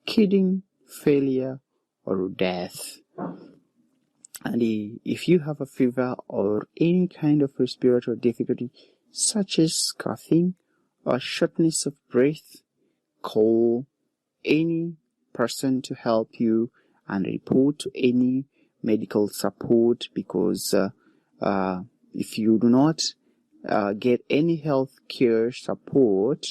kidney failure, or death. And if you have a fever or any kind of respiratory difficulty, such as coughing or shortness of breath, call any person to help you and report to any medical support, because if you do not get any health care support,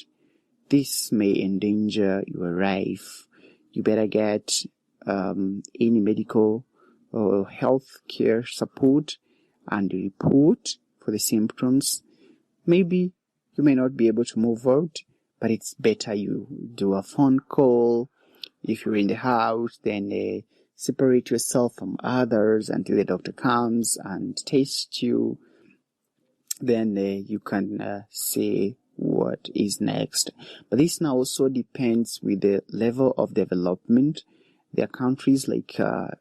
this may endanger your life. You better get any medical or health care support and report for the symptoms. Maybe you may not be able to move out, but it's better you do a phone call. If you're in the house, then separate yourself from others until the doctor comes and tests you. Then you can see what is next. But this now also depends with the level of development. There are countries like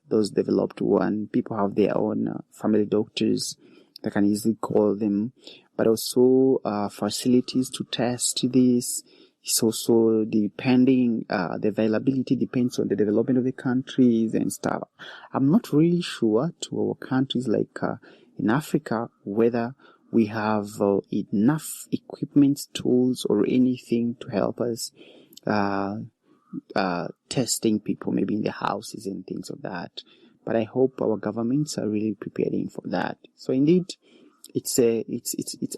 those developed one, people have their own family doctors that can easily call them, but also facilities to test this. It's also depending, the availability depends on the development of the countries and stuff. I'm not really sure to our countries like in Africa whether we have enough equipment, tools, or anything to help us testing people, maybe in the houses and things of that. But I hope our governments are really preparing for that. So indeed, it's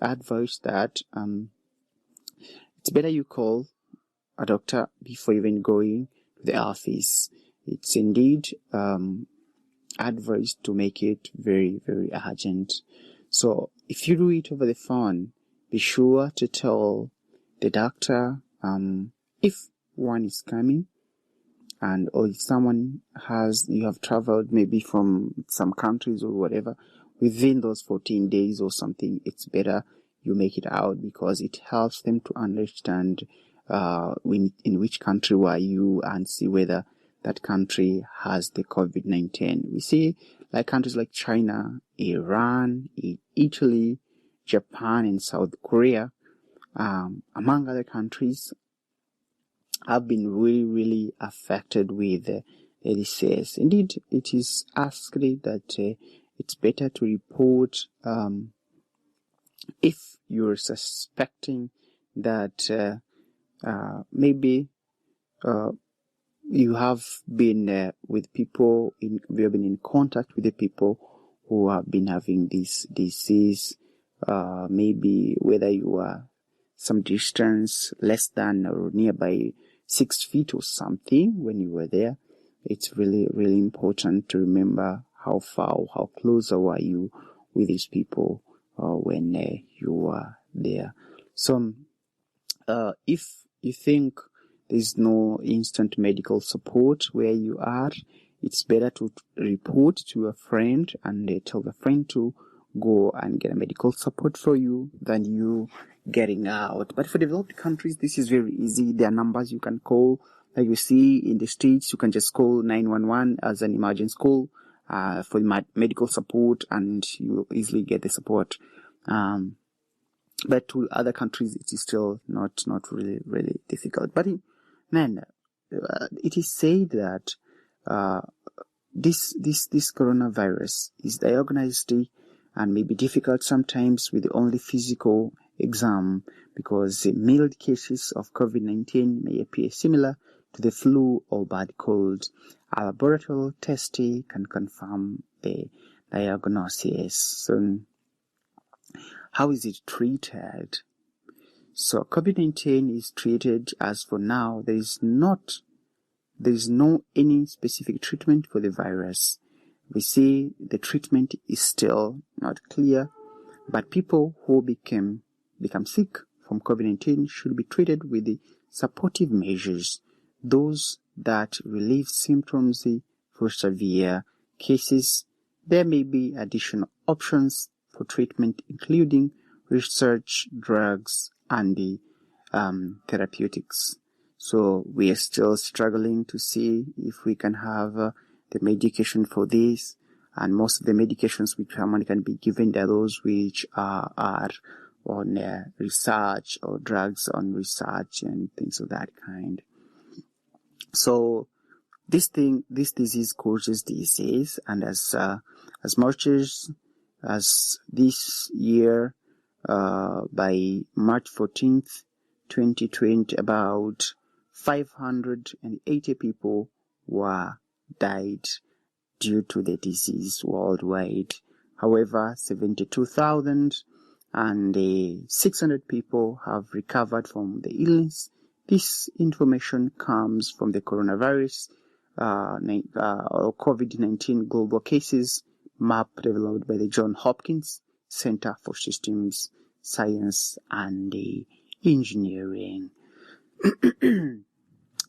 advice that it's better you call a doctor before even going to the office. It's indeed advised to make it very, very urgent. So if you do it over the phone, be sure to tell the doctor if one is coming, and or if someone you have traveled maybe from some countries or whatever within those 14 days or something, it's better you make it out, because it helps them to understand in which country were you, and see whether that country has the COVID-19. We see like countries like China, Iran, Italy, Japan, and South Korea, among other countries, have been really, really affected with the disease. Indeed, it is asked that it's better to report if you're suspecting that maybe you have been with people, you have been in contact with the people who have been having this disease, maybe whether you are some distance less than or nearby 6 feet or something when you were there. It's really, really important to remember how far or how close were you with these people when you were there. So if you think there's no instant medical support where you are, it's better to report to a friend and tell the friend to go and get a medical support for you than you getting out. But for developed countries, this is very easy. There are numbers you can call. Like you see in the States, you can just call 911 as an emergency call for medical support, and you easily get the support. But to other countries, it is still not really difficult. But it is said that this coronavirus is diagnosed and may be difficult sometimes with only physical exam, because mild cases of COVID-19 may appear similar to the flu or bad cold. A laboratory test can confirm the diagnosis. So, how is it treated? So COVID-19 is treated, as for now, there is no any specific treatment for the virus. We see the treatment is still not clear, but people who become sick from COVID-19 should be treated with the supportive measures, those that relieve symptoms for severe cases. There may be additional options for treatment, including research, drugs, and the therapeutics. So we are still struggling to see if we can have the medication for this, and most of the medications which can be given are those which are on research, or drugs on research and things of that kind. So this disease causes disease, and as much as this year, by March 14th, 2020, about 580 people were died due to the disease worldwide. However, 72,600 people have recovered from the illness. This information comes from the coronavirus or COVID-19 global cases map developed by the Johns Hopkins Center for Systems Science and Engineering.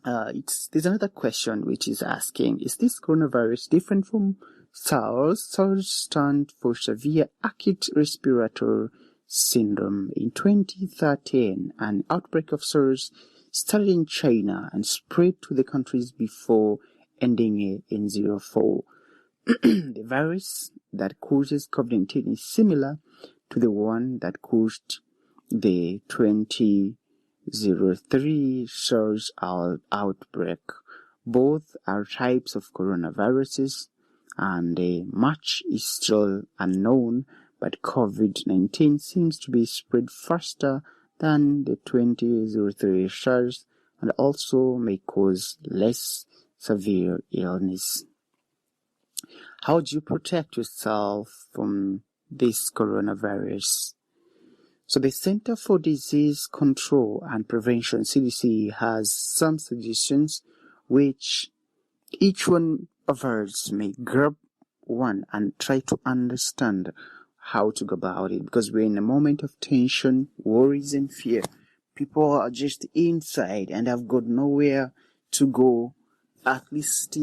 There's another question which is asking, is this coronavirus different from SARS? SARS stands for Severe Acute Respiratory Syndrome. In 2013, an outbreak of SARS started in China and spread to the countries before ending in 04. The virus that causes COVID-19 is similar to the one that caused the 2003 SARS outbreak. Both are types of coronaviruses, and much is still unknown, but COVID-19 seems to be spread faster than the 2003 SARS and also may cause less severe illness. How do you protect yourself from this coronavirus? So the Center for Disease Control and Prevention, CDC, has some suggestions which each one of us may grab one and try to understand how to go about it, because we're in a moment of tension, worries, and fear. People are just inside and have got nowhere to go. At least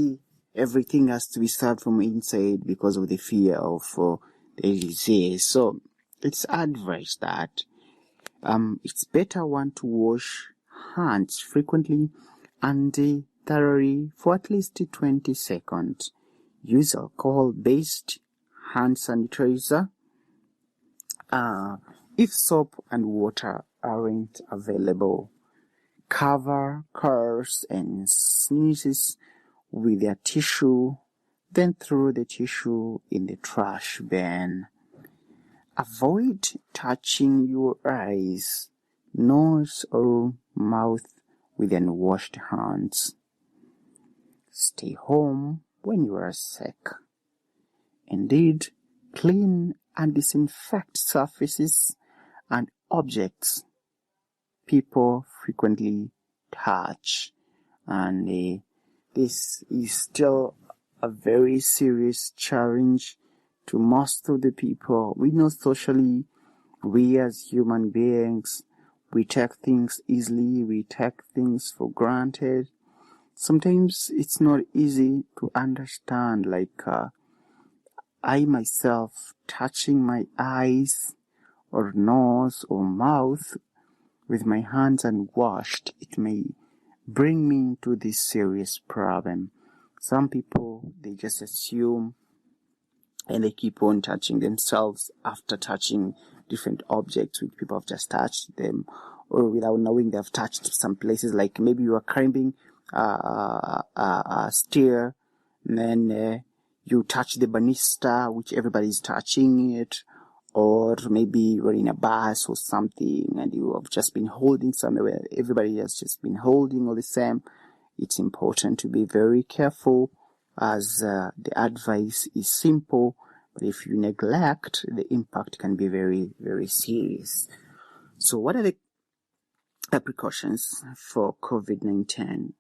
everything has to be started from inside because of the fear of the disease. So it's advised that it's better one to wash hands frequently and thoroughly for at least 20 seconds. Use alcohol-based hand sanitizer. If soap and water aren't available, cover coughs and sneezes with a tissue, then throw the tissue in the trash bin. Avoid touching your eyes, nose, or mouth with unwashed hands. Stay home when you are sick. Indeed, clean and disinfect surfaces and objects people frequently touch. And this is still a very serious challenge to most of the people. We know socially We as human beings, we take things easily, we take things for granted. Sometimes it's not easy to understand, like I myself touching my eyes or nose or mouth with my hands unwashed, it may bring me into this serious problem. Some people, they just assume and they keep on touching themselves after touching different objects which people have just touched them, or without knowing they've touched some places. Like maybe you are climbing a stair, and then you touch the banister, which everybody's touching it, or maybe you're in a bus or something and you have just been holding somewhere everybody has just been holding all the same. It's important to be very careful, as the advice is simple, but if you neglect, the impact can be very, very serious. So what are the precautions for COVID-19?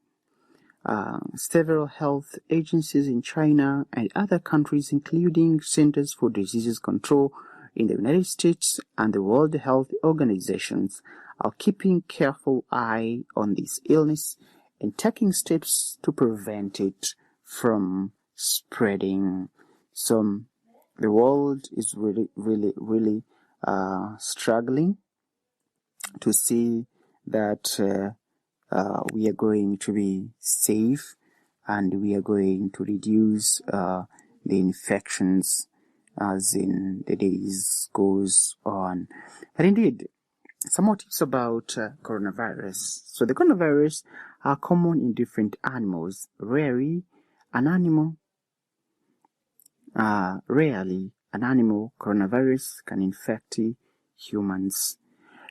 Several health agencies in China and other countries, including Centers for Disease Control in the United States and the World Health Organizations, are keeping careful eye on this illness and taking steps to prevent it from spreading. So the world is really struggling to see that we are going to be safe and we are going to reduce the infections as in the days goes on. And indeed, some more tips about coronavirus. So the coronavirus are common in different animals. Rarely an animal coronavirus can infect humans.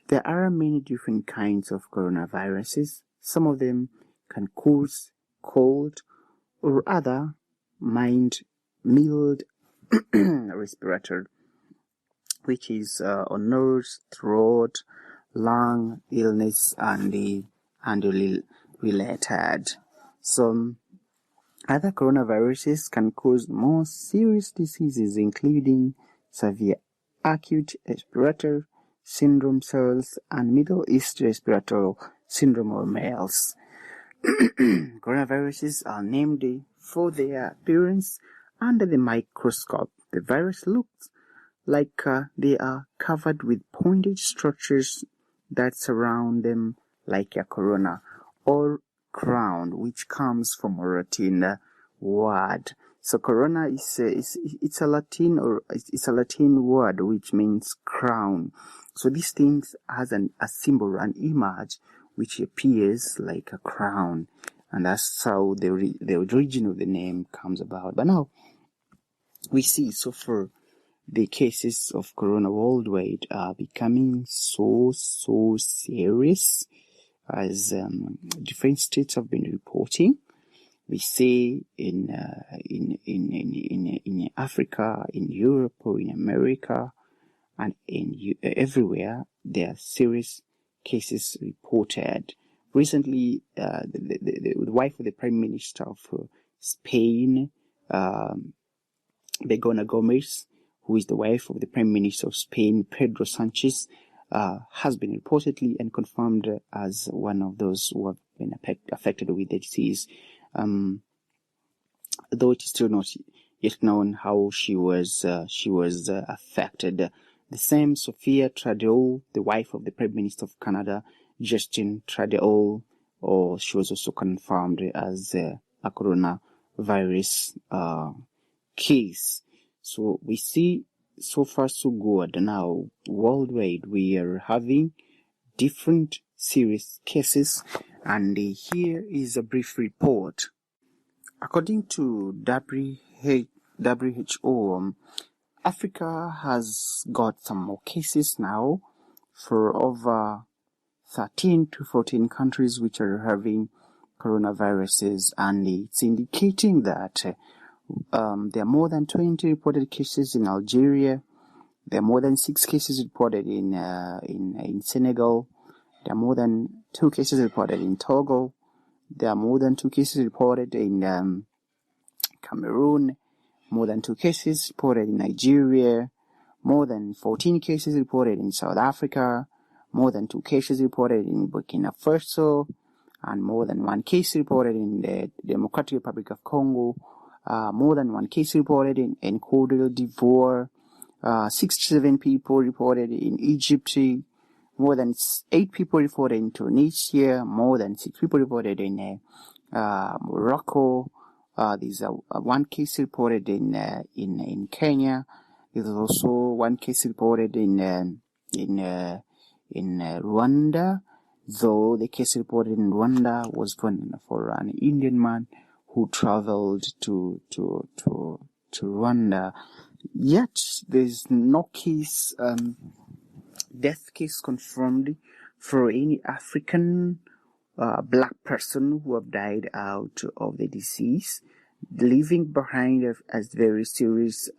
There are many different kinds of coronaviruses. Some of them can cause cold or other mild respiratory, which is on nose, throat, lung illness, and related. Some other coronaviruses can cause more serious diseases, including severe acute respiratory syndrome cells and Middle East respiratory syndrome or males. Coronaviruses are named for their appearance under the microscope. The virus looks like they are covered with pointed structures that surround them, like a corona or crown, which comes from a Latin word. So corona is a Latin word which means crown. So these things has a symbol, an image which appears like a crown, and that's how the origin of the name comes about. But now we see so far the cases of corona worldwide are becoming so serious, as different states have been reporting. We see in Africa, in Europe, or in America, and everywhere there are serious cases reported. Recently, the wife of the Prime Minister of Spain, Begona Gomez, who is the wife of the Prime Minister of Spain, Pedro Sanchez, has been reportedly and confirmed as one of those who have been affected with the disease. Though it is still not yet known how she was affected. The same Sophia Trudeau, the wife of the Prime Minister of Canada, Justin Trudeau, she was also confirmed as a coronavirus case. So we see so far so good. Now worldwide we are having different serious cases, and here is a brief report. According to WHO, Africa has got some more cases now for over 13 to 14 countries which are having coronaviruses, and it's indicating that there are more than 20 reported cases in Algeria. There are more than 6 cases reported in Senegal. There are more than 2 cases reported in Togo. There are more than 2 cases reported in Cameroon, more than 2 cases reported in Nigeria, more than 14 cases reported in South Africa, more than 2 cases reported in Burkina Faso, and more than 1 case reported in the Democratic Republic of Congo, more than 1 case reported in Côte d'Ivoire, 67 people reported in Egypt, more than 8 people reported in Tunisia, more than 6 people reported in Morocco. There's 1 case reported in Kenya. There's also 1 case reported in Rwanda, though the case reported in Rwanda was for an Indian man who traveled to Rwanda. Yet there's no case, death case confirmed for any African black person who have died out of the disease, leaving behind a very serious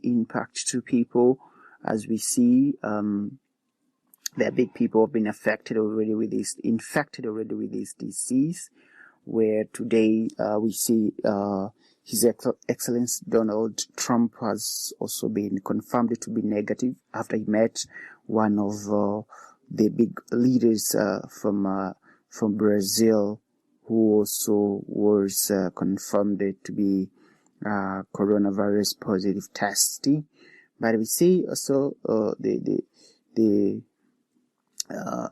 impact to people. As we see, there are big people have been infected already with this disease, where today we see His Excellency Donald Trump has also been confirmed to be negative after he met one of the big leaders from Brazil, who also was confirmed to be coronavirus positive testing. But we see also the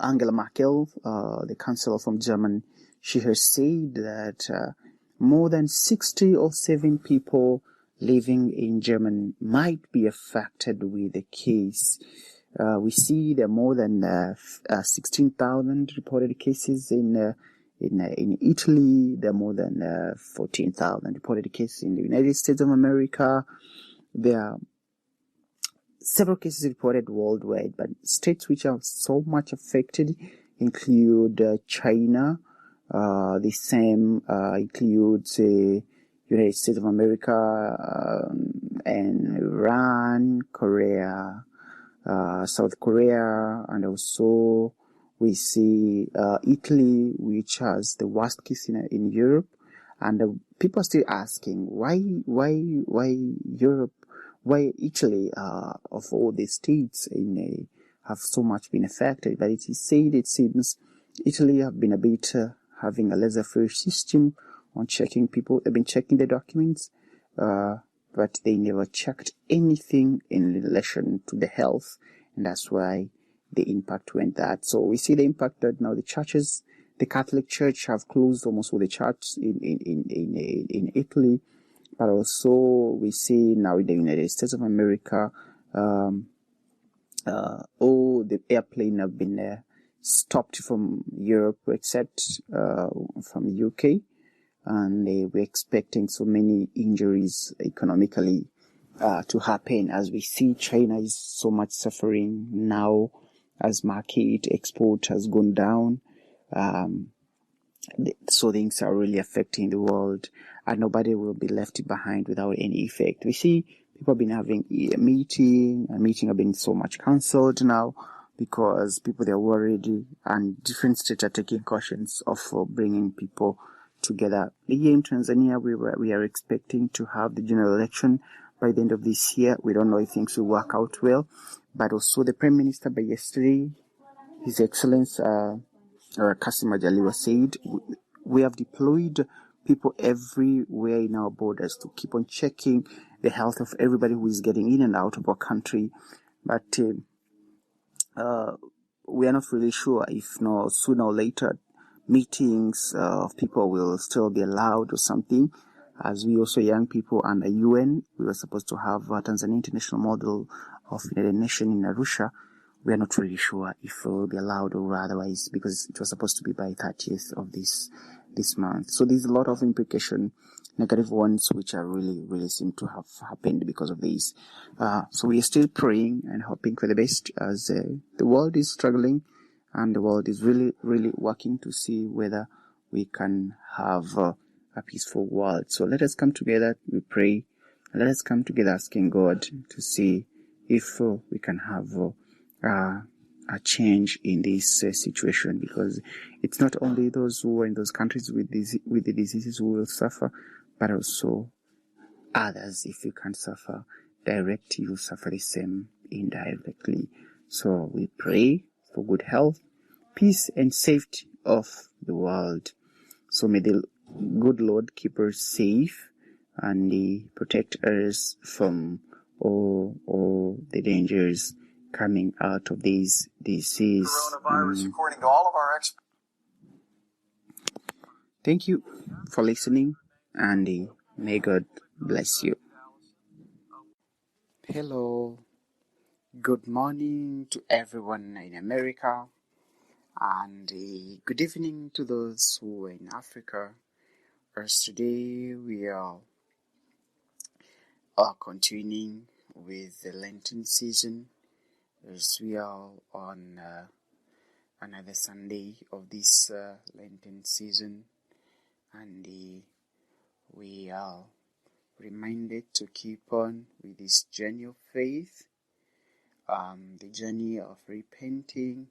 Angela Merkel, the Chancellor from Germany, she has said that more than 60 or 7 people living in Germany might be affected with the case. We see there are more than 16,000 reported cases in Italy. There are more than 14,000 reported cases in the United States of America. There are several cases reported worldwide, but states which are so much affected include China. The same includes United States of America and Iran, Korea, South Korea, and also we see Italy, which has the worst case in Europe. And people are still asking why Europe, why Italy, of all the states have so much been affected. But it is said, it seems Italy have been a bit having a laissez-faire system on checking people. They've been checking the documents, but they never checked anything in relation to the health, and that's why the impact went that. So we see the impact that now the churches, the Catholic Church have closed almost all the churches in Italy, but also we see now in the United States of America, all the airplane have been stopped from Europe except from the UK, and we're expecting so many injuries economically to happen, as we see China is so much suffering now as market export has gone down. So things are really affecting the world, and nobody will be left behind without any effect. We see people have been having a meeting have been so much cancelled now because people, they're worried, and different states are taking cautions of bringing people together. Here in Tanzania, we are expecting to have the general election by the end of this year. We don't know if things will work out well, but also the Prime Minister by yesterday, His Excellency Kassim Majaliwa, said we have deployed people everywhere in our borders to keep on checking the health of everybody who is getting in and out of our country. But we are not really sure if sooner or later meetings of people will still be allowed or something. As we also, young people under UN, we were supposed to have Tanzania International Model of United Nations in Arusha. We are not really sure if it will be allowed or otherwise, because it was supposed to be by 30th of this month. So there's a lot of implication, negative ones, which are really seem to have happened because of this. So we are still praying and hoping for the best, as the world is struggling, and the world is really working to see whether we can have a peaceful world. So let us come together, we pray, and let us come together asking God to see if we can have a change in this situation, because it's not only those who are in those countries with the diseases who will suffer, but also others. If you can't suffer directly, you suffer the same indirectly. So we pray for good health, peace, and safety of the world. So may the good Lord keep us safe and protect us from all the dangers coming out of these disease. Coronavirus, according to all of our experts. Thank you for listening, and may God bless you. Hello, good morning to everyone in America, and good evening to those who are in Africa. As today we are continuing with the Lenten season, as we are on another Sunday of this Lenten season, and we are reminded to keep on with this journey of faith, the journey of repenting,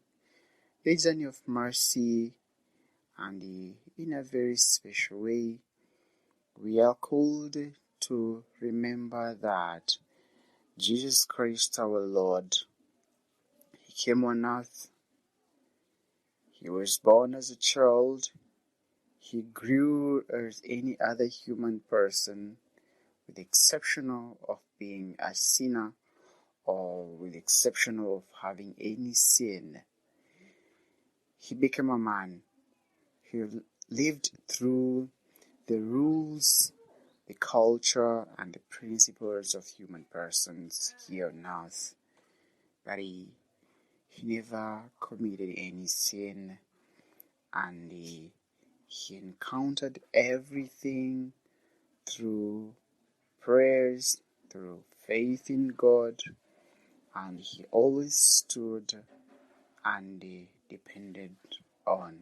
the journey of mercy, and in a very special way, we are called to remember that Jesus Christ our Lord, He came on earth, He was born as a child, He grew as any other human person, with the exception of being a sinner, or with the exception of having any sin. He became a man. He lived through the rules, the culture, and the principles of human persons here on earth. But he never committed any sin, and he encountered everything through prayers, through faith in God, and he always stood and depended on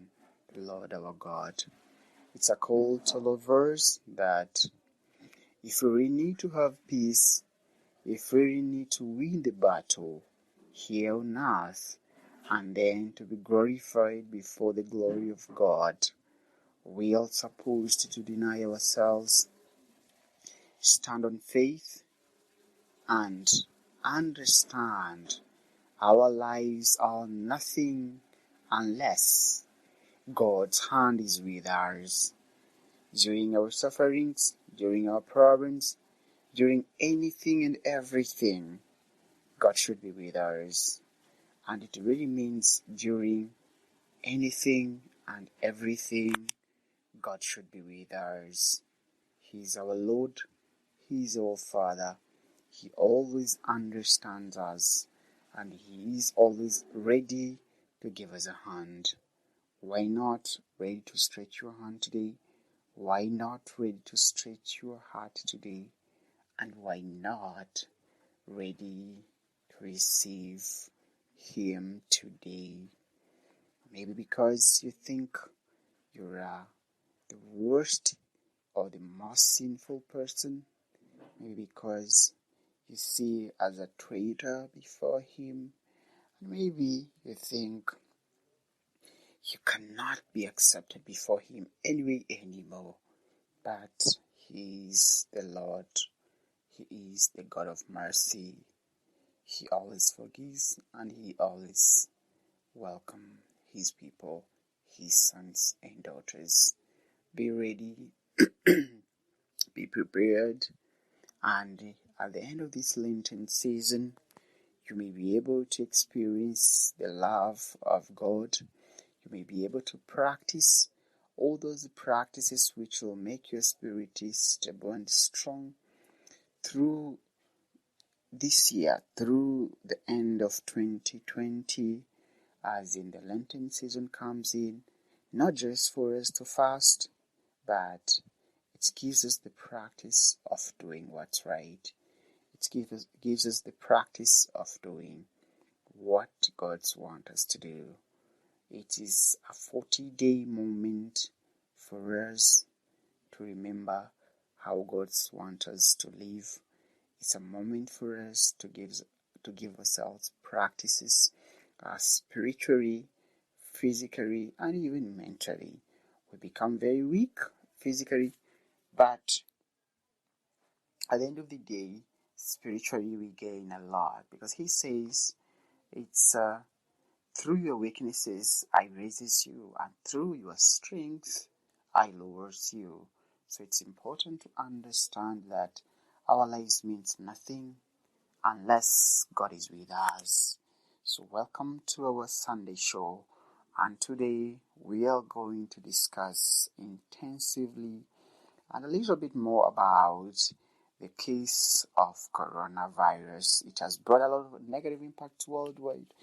the Lord our God. It's a call to all of us that if we really need to have peace, if we really need to win the battle here on earth, and then to be glorified before the glory of God, we are supposed to deny ourselves, stand on faith, and understand our lives are nothing unless God's hand is with us. During our sufferings, during our problems, during anything and everything, God should be with us. And it really means during anything and everything, God should be with us. He is our Lord. He is our Father. He always understands us, and He is always ready to give us a hand. Why not ready to stretch your hand today? Why not ready to stretch your heart today? And why not ready to receive Him today? Maybe because you think you're the worst or the most sinful person. Maybe because you see as a traitor before Him. And maybe you think you cannot be accepted before Him anymore. But He is the Lord. He is the God of mercy. He always forgives, and He always welcomes His people, His sons and daughters. Be ready, be prepared, and at the end of this Lenten season, you may be able to experience the love of God. You may be able to practice all those practices which will make your spirit stable and strong through this year, through the end of 2020, as in the Lenten season comes in, not just for us to fast, but it gives us the practice of doing what's right. It gives us the practice of doing what God wants us to do. It is a 40-day moment for us to remember how God wants us to live. It's a moment for us to give ourselves practices spiritually, physically, and even mentally. We become very weak physically, but at the end of the day, spiritually we gain a lot, because he says it's through your weaknesses I raises you, and through your strength I lowers you. So it's important to understand that our lives means nothing unless God is with us. So welcome to our Sunday show, and today we are going to discuss intensively and a little bit more about the case of coronavirus. It has brought a lot of negative impact worldwide,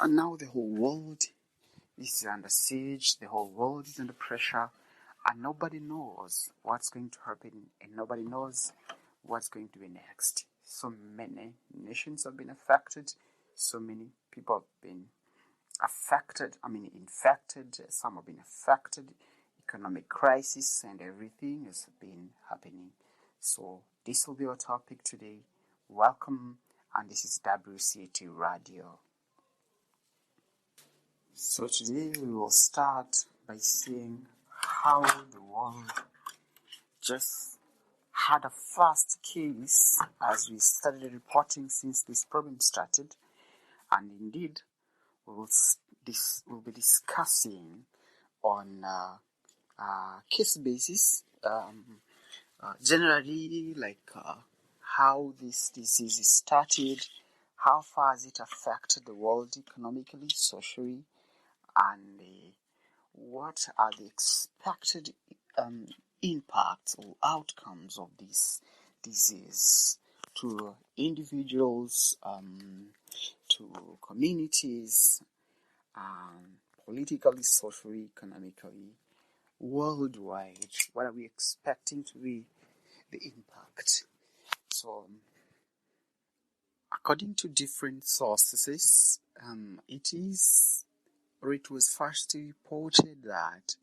and now the whole world is under siege, the whole world is under pressure, and nobody knows what's going to happen, and nobody knows what's going to be next. So many nations have been affected, so many people have been infected, some have been affected, economic crisis and everything has been happening. So this will be our topic today. Welcome, and this is WCAT Radio. So today we will start by seeing how the world just had a first case as we started reporting since this problem started, and indeed we will be discussing on case basis, generally how this disease started, how far has it affected the world economically, socially, and what are the expected impacts or outcomes of this disease to individuals, to communities, politically, socially, economically, worldwide. What are we expecting to be the impact? So, according to different sources, it was first reported that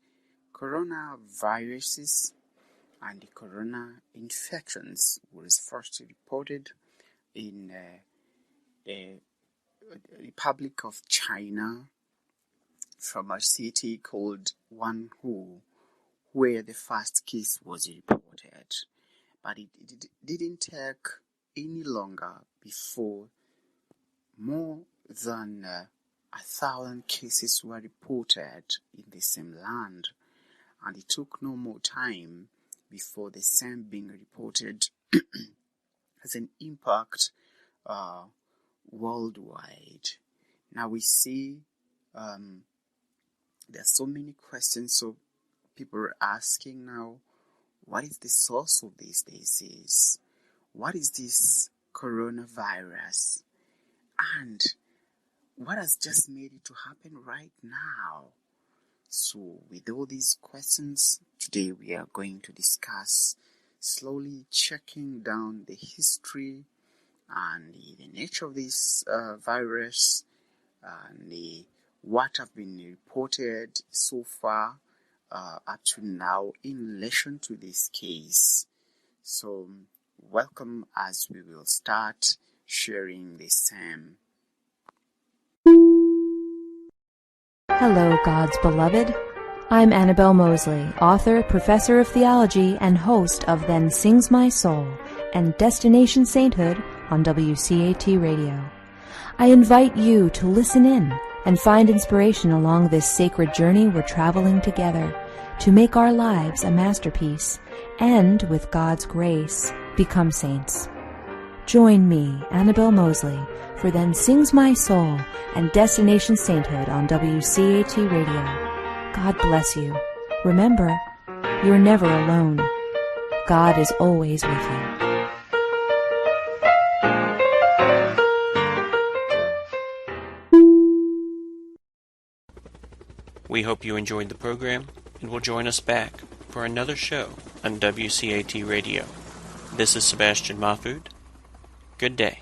coronaviruses and the corona infections was first reported in the Republic of China, from a city called Wuhan, where the first case was reported. But it didn't take any longer before more than 1,000 cases were reported in the same land, and it took no more time before the same being reported as an impact worldwide. Now we see there are so many questions, so people are asking now, what is the source of this disease? What is this coronavirus? And what has just made it to happen right now? So with all these questions, today we are going to discuss, slowly checking down the history and the nature of this virus, and what have been reported so far up to now in relation to this case. So welcome as we will start sharing the same. Hello, God's beloved. I'm Annabelle Mosley, author, professor of theology, and host of Then Sings My Soul and Destination Sainthood on WCAT Radio. I invite you to listen in and find inspiration along this sacred journey we're traveling together to make our lives a masterpiece and, with God's grace, become saints. Join me, Annabelle Mosley, for Then Sings My Soul and Destination Sainthood on WCAT Radio. God bless you. Remember, you're never alone. God is always with you. We hope you enjoyed the program and will join us back for another show on WCAT Radio. This is Sebastian Mahfood. Good day.